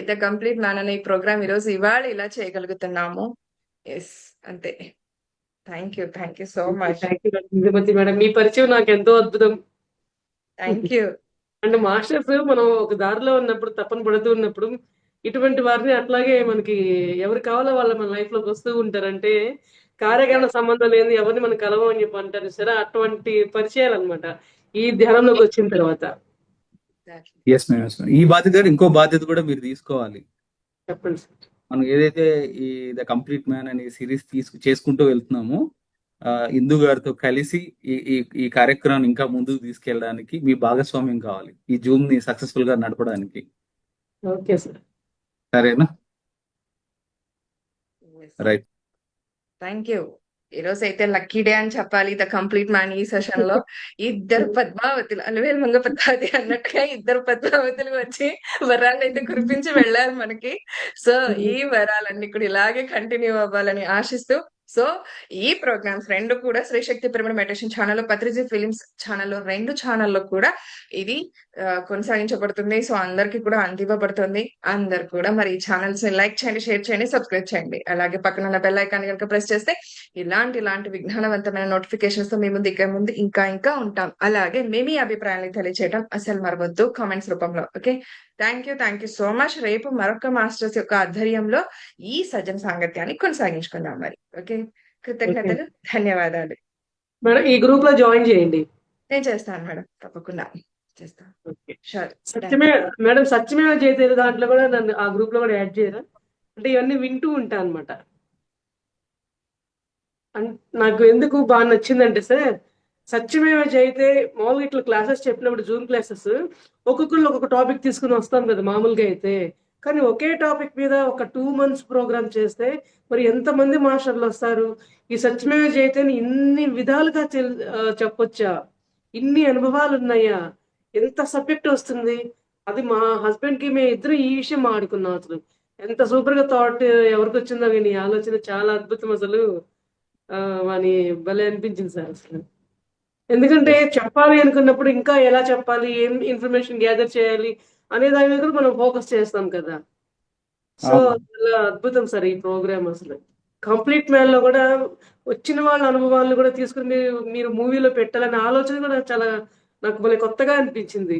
ద కంప్లీట్ మ్యాన్ అనే ఈ ప్రోగ్రామ్ ఇవాళ ఇలా చేయగలుగుతున్నాము. ఎస్, అంతే. Thank you so much. Thank you Indumathi madam. మీ పరిచయం నాకు ఎంతో అద్భుతం. Thank you. అంటే మాస్టర్స్ మనం ఒక దారిలో ఉన్నప్పుడు, తపన పడుతూ ఉన్నప్పుడు, ఇటువంటి వారిని అట్లాగే మనకి ఎవరు కావాలో వాళ్ళు మన లైఫ్ లోకి వస్తూ ఉంటారంటే, కార్యకారణ సంబంధం లేని ఎవరిని మనం కలవం అని చెప్పి అంటారు సరే, అటువంటి పరిచయాలు అనమాట ఈ ధ్యానంలోకి వచ్చిన తర్వాత. Yes madam. ఈ బాధ్యత, ఇంకో బాధ్యత కూడా మీరు తీసుకోవాలి. చెప్పండి సార్. మనం ఏదైతే ఈ ద కంప్లీట్ మ్యాన్ అనే సిరీస్ చేసుకుంటూ వెళ్తున్నామో, ఇందు గారితో కలిసి ఈ కార్యక్రమాన్ని ఇంకా ముందుకు తీసుకెళ్ళడానికి మీ భాగస్వామ్యం కావాలి, ఈ జూమ్ ని సక్సెస్ఫుల్ గా నడపడానికి. Okay sir. సరేనా? రైట్. Thank you. ఈ రోజు అయితే లక్కీ డే అని చెప్పాలి. ద కంప్లీట్ మ్యాన్ ఈ సెషన్ లో ఇద్దరు పద్మావతులు, అలవేలు మంగ పద్మావతి అన్నట్టుగా ఇద్దరు పద్మావతులు వచ్చి వరాలను అయితే కురిపించి వెళ్ళారు మనకి. సో ఈ వరాలన్నీ కూడా ఇలాగే కంటిన్యూ అవ్వాలని ఆశిస్తూ, సో ఈ ప్రోగ్రామ్స్ రెండు కూడా Shri Shakti pyramid meditation channel, Patriji films ఛానల్లో, రెండు ఛానల్లో కూడా ఇది కొనసాగించబడుతుంది. సో అందరికి కూడా అందివ్వబడుతుంది. అందరు కూడా మరి ఈ ఛానల్స్ ని లైక్ చేయండి, షేర్ చేయండి, సబ్స్క్రైబ్ చేయండి. అలాగే పక్కన ఉన్న బెల్ ఐకాన్ కనుక ప్రెస్ చేస్తే ఇలాంటి విజ్ఞానవంతమైన నోటిఫికేషన్స్ తో మీ ముందు ఇంకా ఉంటాం. అలాగే మీ అభిప్రాయాన్ని తెలియచేయడం అసలు మరవద్దు కామెంట్స్ రూపంలో. Okay, thank you so much. రేపు మరొక మాస్టర్స్ యొక్క ఆధ్వర్యంలో ఈ సజ్జన సాంగత్యాన్ని కొనసాగించుకుందాం మరి. ఓకే, కృతజ్ఞతలు, ధన్యవాదాలు. మేడం ఈ గ్రూప్ లో జాయిన్ చేయండి. నేను చేస్తాను మేడం, తప్పకుండా. చేస్తాం. ఓకే. షూర్. సత్యమే మేడం, సత్యమేవ జయతే దాంట్లో కూడా నన్ను ఆ గ్రూప్ లో కూడా యాడ్ చేయరా? అంటే ఇవన్నీ వింటూ ఉంటా అనమాట. నాకు ఎందుకు బాగా నచ్చిందంటే సార్, సత్యమేవ జయతే మామూలుగా ఇట్లా క్లాసెస్ చెప్పినప్పుడు జూమ్ క్లాసెస్ ఒక్కొక్కళ్ళు ఒక్కొక్క టాపిక్ తీసుకుని వస్తాం కదా మామూలుగా అయితే. కానీ ఒకే టాపిక్ మీద ఒక 2 months ప్రోగ్రామ్ చేస్తే మరి ఎంతమంది మాస్టర్లు వస్తారు? ఈ సత్యమేవ జయతేని ఇన్ని విధాలుగా చెప్పొచ్చా? ఇన్ని అనుభవాలు ఉన్నాయా? ఎంత సబ్జెక్ట్ వస్తుంది? అది మా హస్బెండ్ కి మేము ఇద్దరు ఈ విషయం మాడుకున్నాం అసలు. ఎంత సూపర్ గా థాట్ ఎవరికి వచ్చిందో కానీ ఈ ఆలోచన చాలా అద్భుతం అసలు. అని భలే అనిపించింది సార్ అసలు. ఎందుకంటే చెప్పాలి అనుకున్నప్పుడు ఇంకా ఎలా చెప్పాలి, ఏం ఇన్ఫర్మేషన్ గ్యాదర్ చేయాలి అనే దాని మీద కూడా మనం ఫోకస్ చేస్తాం కదా. సో అవును. చాలా అద్భుతం సార్ ఈ ప్రోగ్రామ్ అసలు. కంప్లీట్ మ్యాన్ లో కూడా వచ్చిన వాళ్ళ అనుభవాలను కూడా తీసుకుని మీరు మూవీలో పెట్టాలనే ఆలోచన కూడా చాలా నాకు భలే కొత్తగా అనిపించింది.